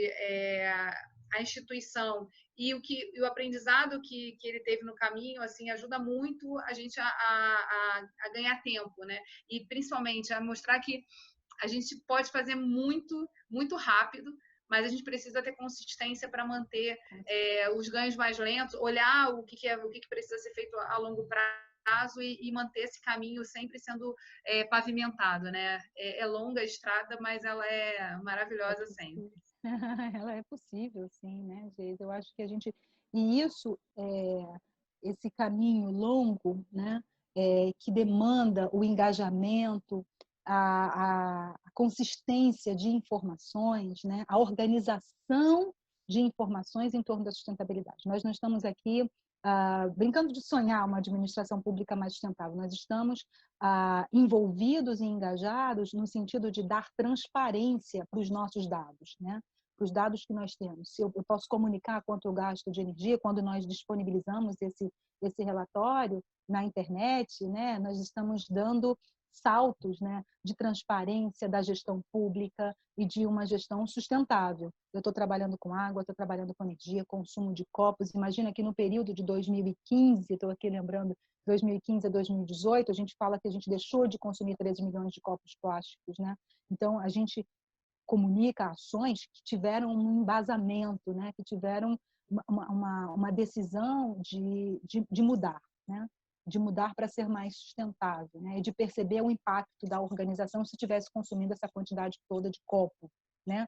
a instituição, e o aprendizado que ele teve no caminho, assim, ajuda muito a gente a ganhar tempo, né? E principalmente a mostrar que a gente pode fazer muito, muito rápido, mas a gente precisa ter consistência para manter os ganhos mais lentos, olhar o que precisa ser feito a longo prazo e manter esse caminho sempre sendo pavimentado, né? É longa a estrada, mas ela é maravilhosa sempre. Ela é possível, sim, né, Geisa? Eu acho que a gente... E isso, esse caminho longo, né, que demanda o engajamento, a consistência de informações, né, a organização de informações em torno da sustentabilidade. Nós não estamos aqui brincando de sonhar uma administração pública mais sustentável, nós estamos envolvidos e engajados no sentido de dar transparência para os nossos dados, né? Para os dados que nós temos. Se eu posso comunicar quanto eu gasto de energia, quando nós disponibilizamos esse relatório na internet, né, nós estamos dando saltos, né, de transparência da gestão pública e de uma gestão sustentável. Eu estou trabalhando com água, estou trabalhando com energia, consumo de copos. Imagina que no período de 2015, estou aqui lembrando, 2015 a 2018, a gente fala que a gente deixou de consumir 13 milhões de copos plásticos, né? Então, a gente comunica ações que tiveram um embasamento, né? Que tiveram uma decisão de mudar, né? De mudar para ser mais sustentável, né? E de perceber o impacto da organização se estivesse consumindo essa quantidade toda de copo, né?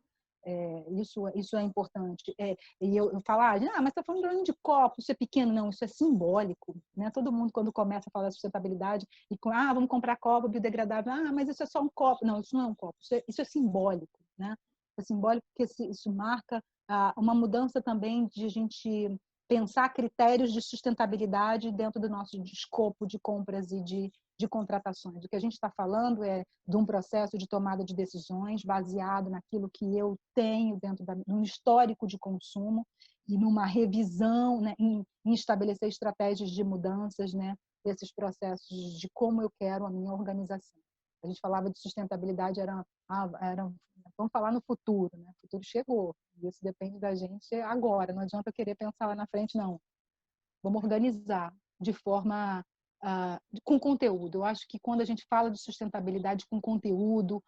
Isso é importante. E eu falar, mas está falando de copo, isso é pequeno. Não, isso é simbólico, né? Todo mundo, quando começa a falar de sustentabilidade, vamos comprar copo biodegradável, mas isso é só um copo. Não, isso não é um copo, isso é simbólico, né? É simbólico porque isso marca uma mudança também de a gente pensar critérios de sustentabilidade dentro do nosso escopo de compras e de contratações. O que a gente está falando é de um processo de tomada de decisões baseado naquilo que eu tenho dentro de um histórico de consumo e numa revisão, né, em estabelecer estratégias de mudanças, né, desses processos de como eu quero a minha organização. A gente falava de sustentabilidade, vamos falar no futuro, né? O futuro chegou, e isso depende da gente agora, não adianta eu querer pensar lá na frente, não. Vamos organizar de forma com conteúdo. Eu acho que quando a gente fala de sustentabilidade com conteúdo,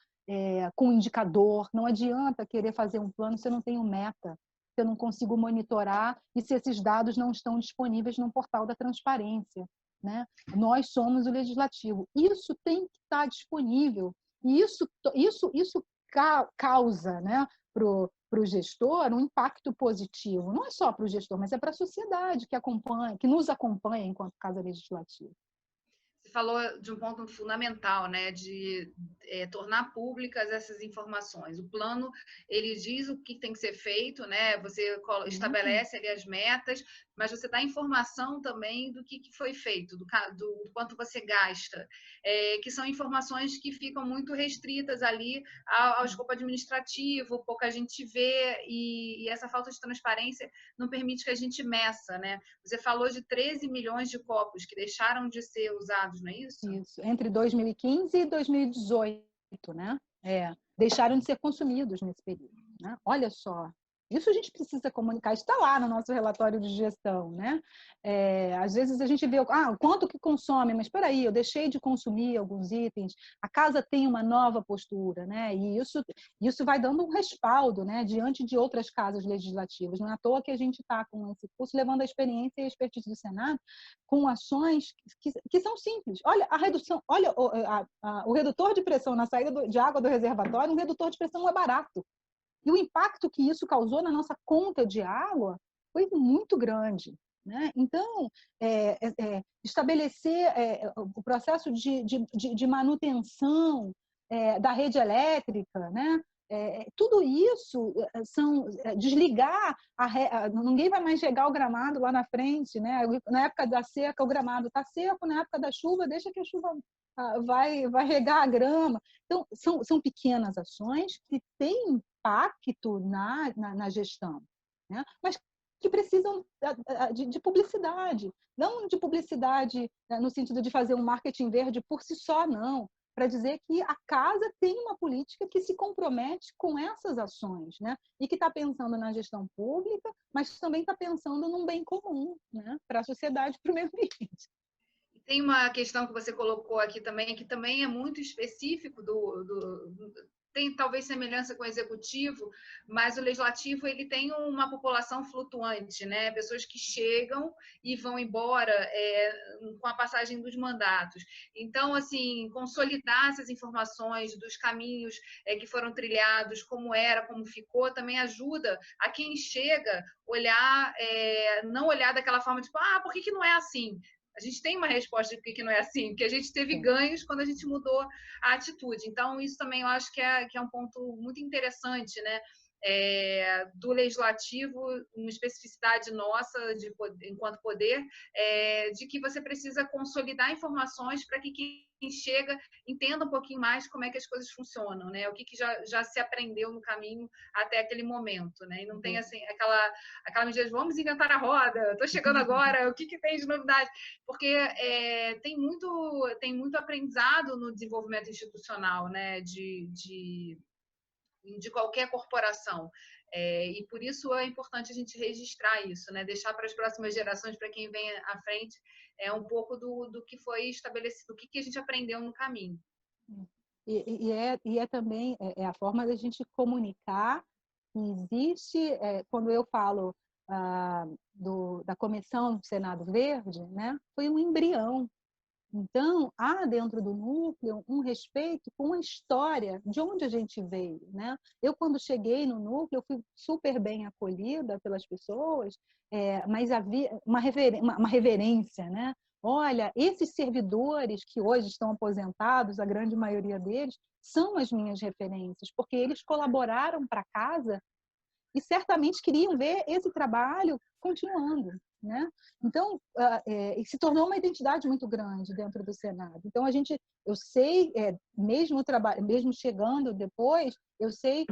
com indicador, não adianta querer fazer um plano se eu não tenho meta, se eu não consigo monitorar e se esses dados não estão disponíveis no portal da transparência, né? Nós somos o legislativo. Isso tem que estar disponível. E isso causa, né, para o gestor um impacto positivo, não é só para o gestor, mas é para a sociedade que nos acompanha enquanto Casa Legislativa. Você falou de um ponto fundamental, né, de tornar públicas essas informações. O plano, ele diz o que tem que ser feito, né? Você estabelece ali as metas, mas você dá informação também do que foi feito, do quanto você gasta, que são informações que ficam muito restritas ali ao escopo administrativo, pouca gente vê, e essa falta de transparência não permite que a gente meça, né? Você falou de 13 milhões de copos que deixaram de ser usados, não é isso? Isso, entre 2015 e 2018, né? Deixaram de ser consumidos nesse período, né? Olha só, isso a gente precisa comunicar, está lá no nosso relatório de gestão, né? Às vezes a gente vê, quanto que consome, mas espera aí, eu deixei de consumir alguns itens, a casa tem uma nova postura, né? E isso vai dando um respaldo, né, diante de outras casas legislativas. Não é à toa que a gente está com esse curso levando a experiência e a expertise do Senado com ações que são simples. Olha a redução, olha o redutor de pressão na saída de água do reservatório, um redutor de pressão é barato. E o impacto que isso causou na nossa conta de água foi muito grande, né? Então, estabelecer o processo de manutenção da rede elétrica, né? Tudo isso desligar ninguém vai mais regar o gramado lá na frente, né? Na época da seca o gramado está seco, na época da chuva deixa que a chuva vai regar a grama. Então são pequenas ações que têm impacto na gestão, né? Mas que precisam de publicidade, não de publicidade no sentido de fazer um marketing verde por si só, não, para dizer que a casa tem uma política que se compromete com essas ações, né? E que está pensando na gestão pública, mas também está pensando num bem comum, né? Para a sociedade, para o meio ambiente. Tem uma questão que você colocou aqui também, que também é muito específico tem talvez semelhança com o executivo, mas o legislativo ele tem uma população flutuante, né? Pessoas que chegam e vão embora com a passagem dos mandatos. Então, assim, consolidar essas informações dos caminhos que foram trilhados, como era, como ficou, também ajuda a quem chega olhar, não olhar daquela forma tipo, por que não é assim? A gente tem uma resposta de por que não é assim, porque a gente teve ganhos quando a gente mudou a atitude. Então, isso também eu acho que é um ponto muito interessante, né? Do legislativo, uma especificidade nossa enquanto poder, de que você precisa consolidar informações para que quem chega entenda um pouquinho mais como é que as coisas funcionam, né? O que já se aprendeu no caminho até aquele momento, né? E não tem assim aquela medida de vamos inventar a roda, estou chegando agora, o que tem de novidade? Porque tem muito aprendizado no desenvolvimento institucional, né? De qualquer corporação. E por isso é importante a gente registrar isso, né? Deixar para as próximas gerações, para quem vem à frente, um pouco do que foi estabelecido, o que a gente aprendeu no caminho. E também a forma da gente comunicar que existe, quando eu falo da Comissão do Senado Verde, né? Foi um embrião. Então, há dentro do núcleo um respeito com a história, de onde a gente veio, né? Eu, quando cheguei no núcleo, eu fui super bem acolhida pelas pessoas, mas havia uma reverência, né? Olha, esses servidores que hoje estão aposentados, a grande maioria deles, são as minhas referências, porque eles colaboraram para a casa e certamente queriam ver esse trabalho continuando, né? Então, se tornou uma identidade muito grande dentro do Senado. Então, eu sei, mesmo mesmo chegando depois, eu sei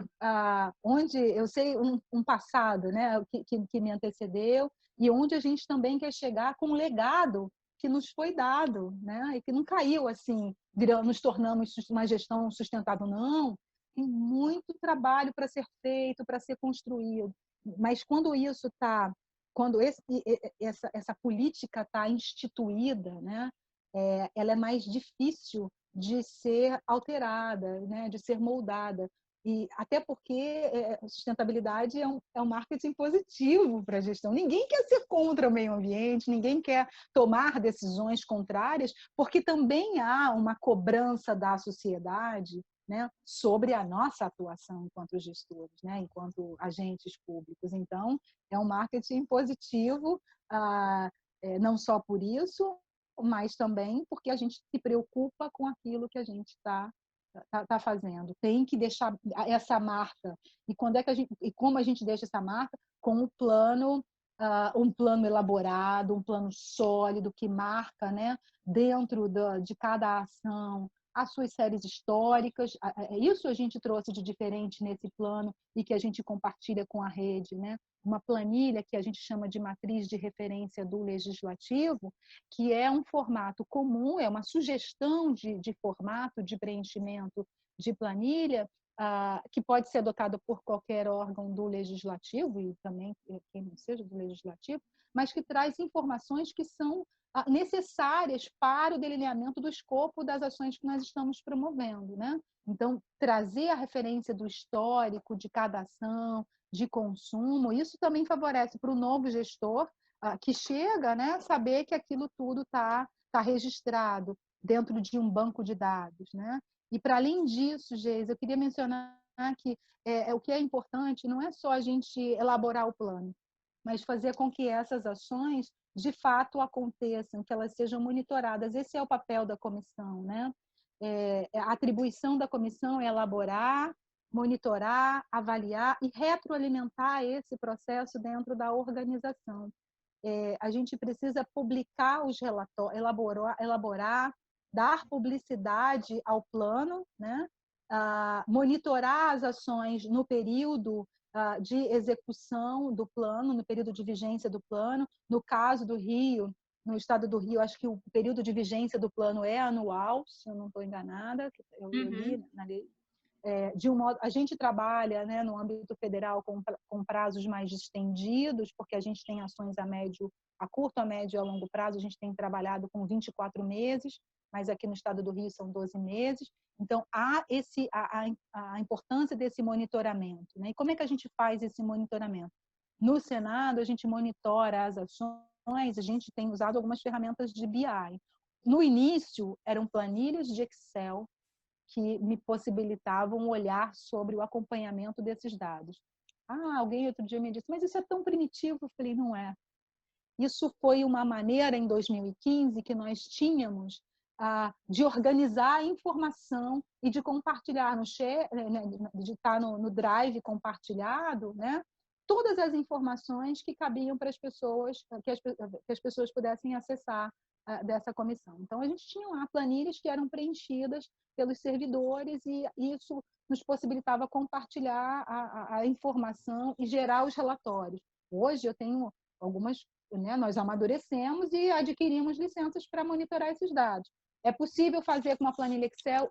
eu sei um passado, né, que me antecedeu e onde a gente também quer chegar com um legado que nos foi dado, né, e que não caiu assim, nos tornamos uma gestão sustentável, não. Tem muito trabalho para ser feito, para ser construído. Mas quando essa política está instituída, né, ela é mais difícil de ser alterada, né, de ser moldada. E até porque sustentabilidade é um marketing positivo para a gestão. Ninguém quer ser contra o meio ambiente, ninguém quer tomar decisões contrárias, porque também há uma cobrança da sociedade, né, sobre a nossa atuação enquanto gestores, né, enquanto agentes públicos. Então, é um marketing positivo, não só por isso, mas também porque a gente se preocupa com aquilo que a gente está fazendo. Tem que deixar essa marca. E como a gente deixa essa marca? Com um plano elaborado, um plano sólido que marca, né, dentro de cada ação as suas séries históricas. Isso a gente trouxe de diferente nesse plano e que a gente compartilha com a rede, né? Uma planilha que a gente chama de matriz de referência do legislativo, que é um formato comum, é uma sugestão de formato de preenchimento de planilha, que pode ser adotado por qualquer órgão do legislativo e também quem não seja do legislativo, mas que traz informações que são necessárias para o delineamento do escopo das ações que nós estamos promovendo, né? Então, trazer a referência do histórico de cada ação, de consumo, isso também favorece para o novo gestor que chega, né, saber que aquilo tudo está registrado dentro de um banco de dados, né? E para além disso, Geis, eu queria mencionar que o que é importante não é só a gente elaborar o plano, mas fazer com que essas ações de fato aconteçam, que elas sejam monitoradas. Esse é o papel da comissão, né? A atribuição da comissão é elaborar, monitorar, avaliar e retroalimentar esse processo dentro da organização. A gente precisa publicar os relatórios, elaborar, dar publicidade ao plano, né? Monitorar as ações no período de execução do plano, no período de vigência do plano. No caso do Rio, no estado do Rio, acho que o período de vigência do plano é anual, se eu não estou enganada, eu li na lei. De um modo, a gente trabalha, né, no âmbito federal com prazos mais estendidos, porque a gente tem ações a curto, a médio e a longo prazo, a gente tem trabalhado com 24 meses, mas aqui no estado do Rio são 12 meses. Então, há a importância desse monitoramento, né? E como é que a gente faz esse monitoramento? No Senado, a gente monitora as ações, a gente tem usado algumas ferramentas de BI. No início, eram planilhas de Excel que me possibilitavam um olhar sobre o acompanhamento desses dados. Alguém outro dia me disse, mas isso é tão primitivo. Eu falei, não é. Isso foi uma maneira, em 2015, que nós tínhamos de organizar a informação e de compartilhar no share, de estar no Drive compartilhado, né? Todas as informações que cabiam para as pessoas, que as pessoas pudessem acessar dessa comissão. Então, a gente tinha lá planilhas que eram preenchidas pelos servidores e isso nos possibilitava compartilhar a informação e gerar os relatórios. Hoje eu tenho algumas, né, nós amadurecemos e adquirimos licenças para monitorar esses dados. É possível fazer com uma planilha Excel?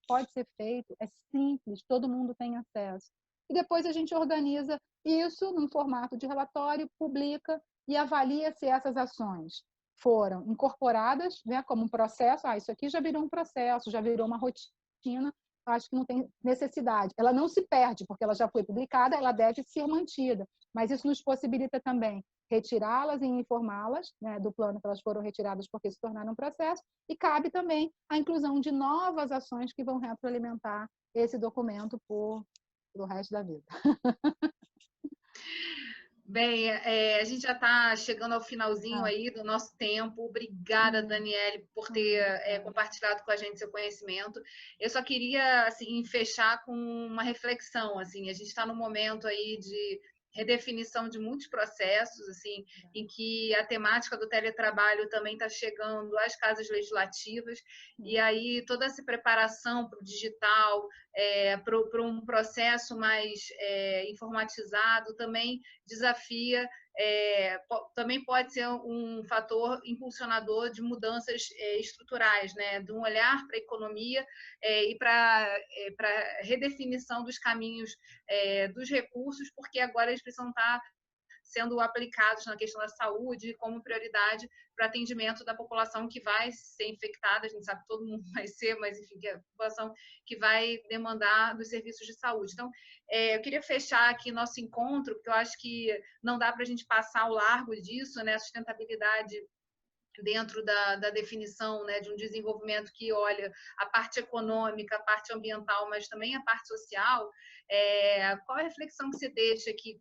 Pode ser feito, é simples, todo mundo tem acesso. E depois a gente organiza isso num formato de relatório, publica e avalia se essas ações foram incorporadas, né, como um processo. Isso aqui já virou um processo, já virou uma rotina, acho que não tem necessidade. Ela não se perde, porque ela já foi publicada, ela deve ser mantida, mas isso nos possibilita também retirá-las e informá-las, né, do plano que elas foram retiradas porque se tornaram um processo, e cabe também a inclusão de novas ações que vão retroalimentar esse documento pelo resto da vida. Bem, a gente já está chegando ao finalzinho aí do nosso tempo. Obrigada, Daniele, por ter compartilhado com a gente seu conhecimento. Eu só queria assim fechar com uma reflexão. Assim, a gente está no momento aí de redefinição de muitos processos, assim, em que a temática do teletrabalho também está chegando às casas legislativas, e aí toda essa preparação para o digital, para um processo mais informatizado, também desafia, também pode ser um fator impulsionador de mudanças estruturais, né? De um olhar para a economia e para a redefinição dos caminhos dos recursos, porque agora eles precisam estar sendo aplicados na questão da saúde como prioridade para atendimento da população que vai ser infectada. A gente sabe que todo mundo vai ser, mas enfim, que é a população que vai demandar dos serviços de saúde. Então, eu queria fechar aqui nosso encontro, porque eu acho que não dá para a gente passar ao largo disso, né? A sustentabilidade dentro da definição, né, de um desenvolvimento que olha a parte econômica, a parte ambiental, mas também a parte social. Qual é a reflexão que você deixa aqui?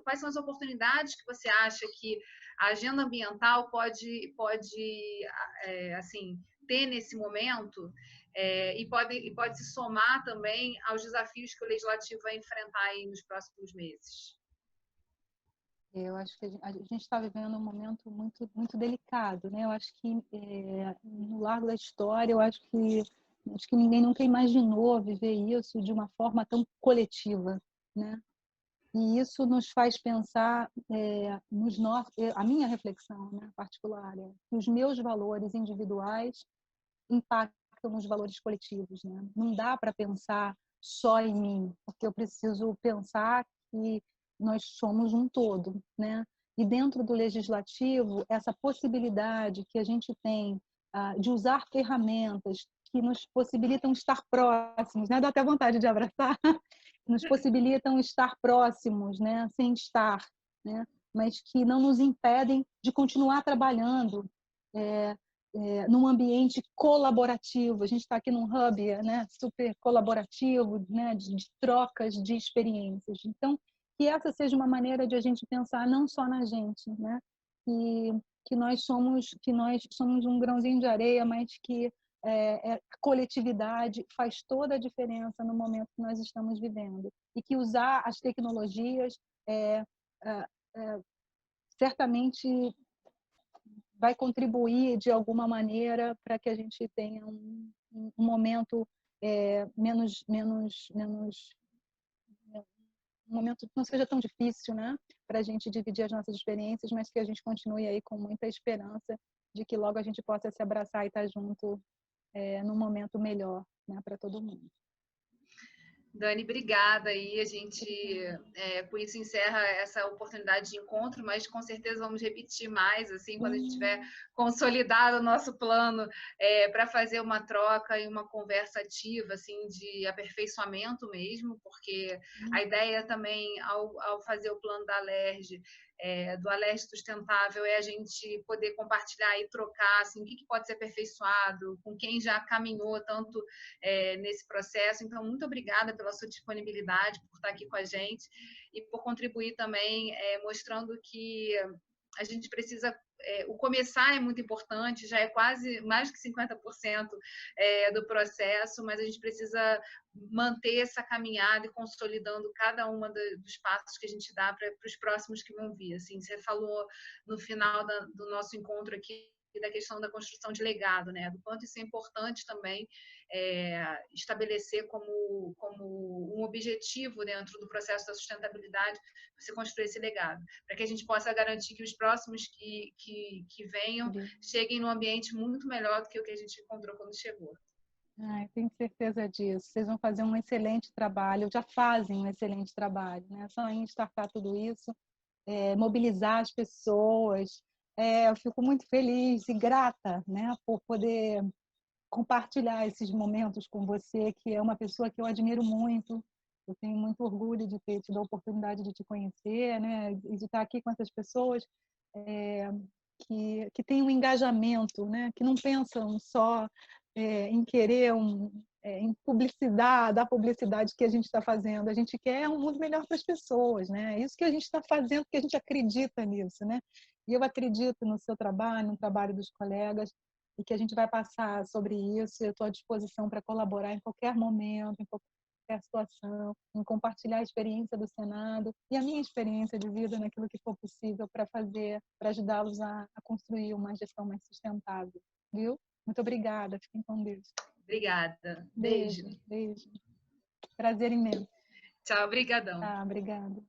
Quais são as oportunidades que você acha que a agenda ambiental pode assim, ter nesse momento? E pode se somar também aos desafios que o legislativo vai enfrentar aí nos próximos meses. Eu acho que a gente está vivendo um momento muito, muito delicado, né? Eu acho que no largo da história, eu acho que ninguém nunca imaginou viver isso de uma forma tão coletiva, né? E isso nos faz pensar a minha reflexão, né, particular, que os meus valores individuais impactam nos valores coletivos, né? Não dá para pensar só em mim, porque eu preciso pensar que nós somos um todo, né? E dentro do legislativo, essa possibilidade que a gente tem de usar ferramentas que nos possibilitam estar próximos, né? Dá até vontade de abraçar, nos possibilitam estar próximos, né? Sem estar, né? Mas que não nos impedem de continuar trabalhando num ambiente colaborativo. A gente está aqui num hub, né? Super colaborativo, né? De trocas de experiências. Então, que essa seja uma maneira de a gente pensar não só na gente, né? Que nós somos um grãozinho de areia, mas que a coletividade faz toda a diferença no momento que nós estamos vivendo, e que usar as tecnologias certamente vai contribuir de alguma maneira para que a gente tenha um momento um momento que não seja tão difícil, né, para a gente dividir as nossas experiências, mas que a gente continue aí com muita esperança de que logo a gente possa se abraçar e estar junto num momento melhor, né, para todo mundo. Dani, obrigada. E a gente, com isso, encerra essa oportunidade de encontro, mas com certeza vamos repetir mais, assim, quando a gente tiver consolidado o nosso plano para fazer uma troca e uma conversa ativa, assim, de aperfeiçoamento mesmo, porque a ideia também, ao fazer o plano da Alerj, do Alerj Sustentável, é a gente poder compartilhar e trocar, assim, o que pode ser aperfeiçoado, com quem já caminhou tanto nesse processo. Então, muito obrigada pela sua disponibilidade, por estar aqui com a gente e por contribuir também, mostrando que a gente precisa... o começar é muito importante, já é quase mais que 50% do processo, mas a gente precisa manter essa caminhada e consolidando cada uma dos passos que a gente dá para os próximos que vão vir. Assim, você falou no final do nosso encontro aqui da questão da construção de legado, né? Do quanto isso é importante também estabelecer como um objetivo dentro do processo da sustentabilidade, você construir esse legado, para que a gente possa garantir que os próximos que venham cheguem num ambiente muito melhor do que o que a gente encontrou quando chegou. Tenho certeza disso. Vocês vão fazer um excelente trabalho, já fazem um excelente trabalho, né? Só em startar tudo isso, mobilizar as pessoas. Eu fico muito feliz e grata, né, por poder compartilhar esses momentos com você, que é uma pessoa que eu admiro muito, Eu tenho muito orgulho de ter tido a oportunidade de te conhecer, né? E de estar aqui com essas pessoas que têm um engajamento, né? Que não pensam só em querer em publicidade, da publicidade que a gente está fazendo. A gente quer um mundo melhor para as pessoas, né? É isso que a gente está fazendo, porque a gente acredita nisso, né? E eu acredito no seu trabalho, no trabalho dos colegas, e que a gente vai passar sobre isso. Eu estou à disposição para colaborar em qualquer momento, em qualquer situação, em compartilhar a experiência do Senado e a minha experiência de vida naquilo que for possível para fazer, para ajudá-los a construir uma gestão mais sustentável, viu? Muito obrigada, fiquem com Deus. Obrigada. Beijo, beijo. Prazer imenso. Tchau, brigadão. Tá, obrigada.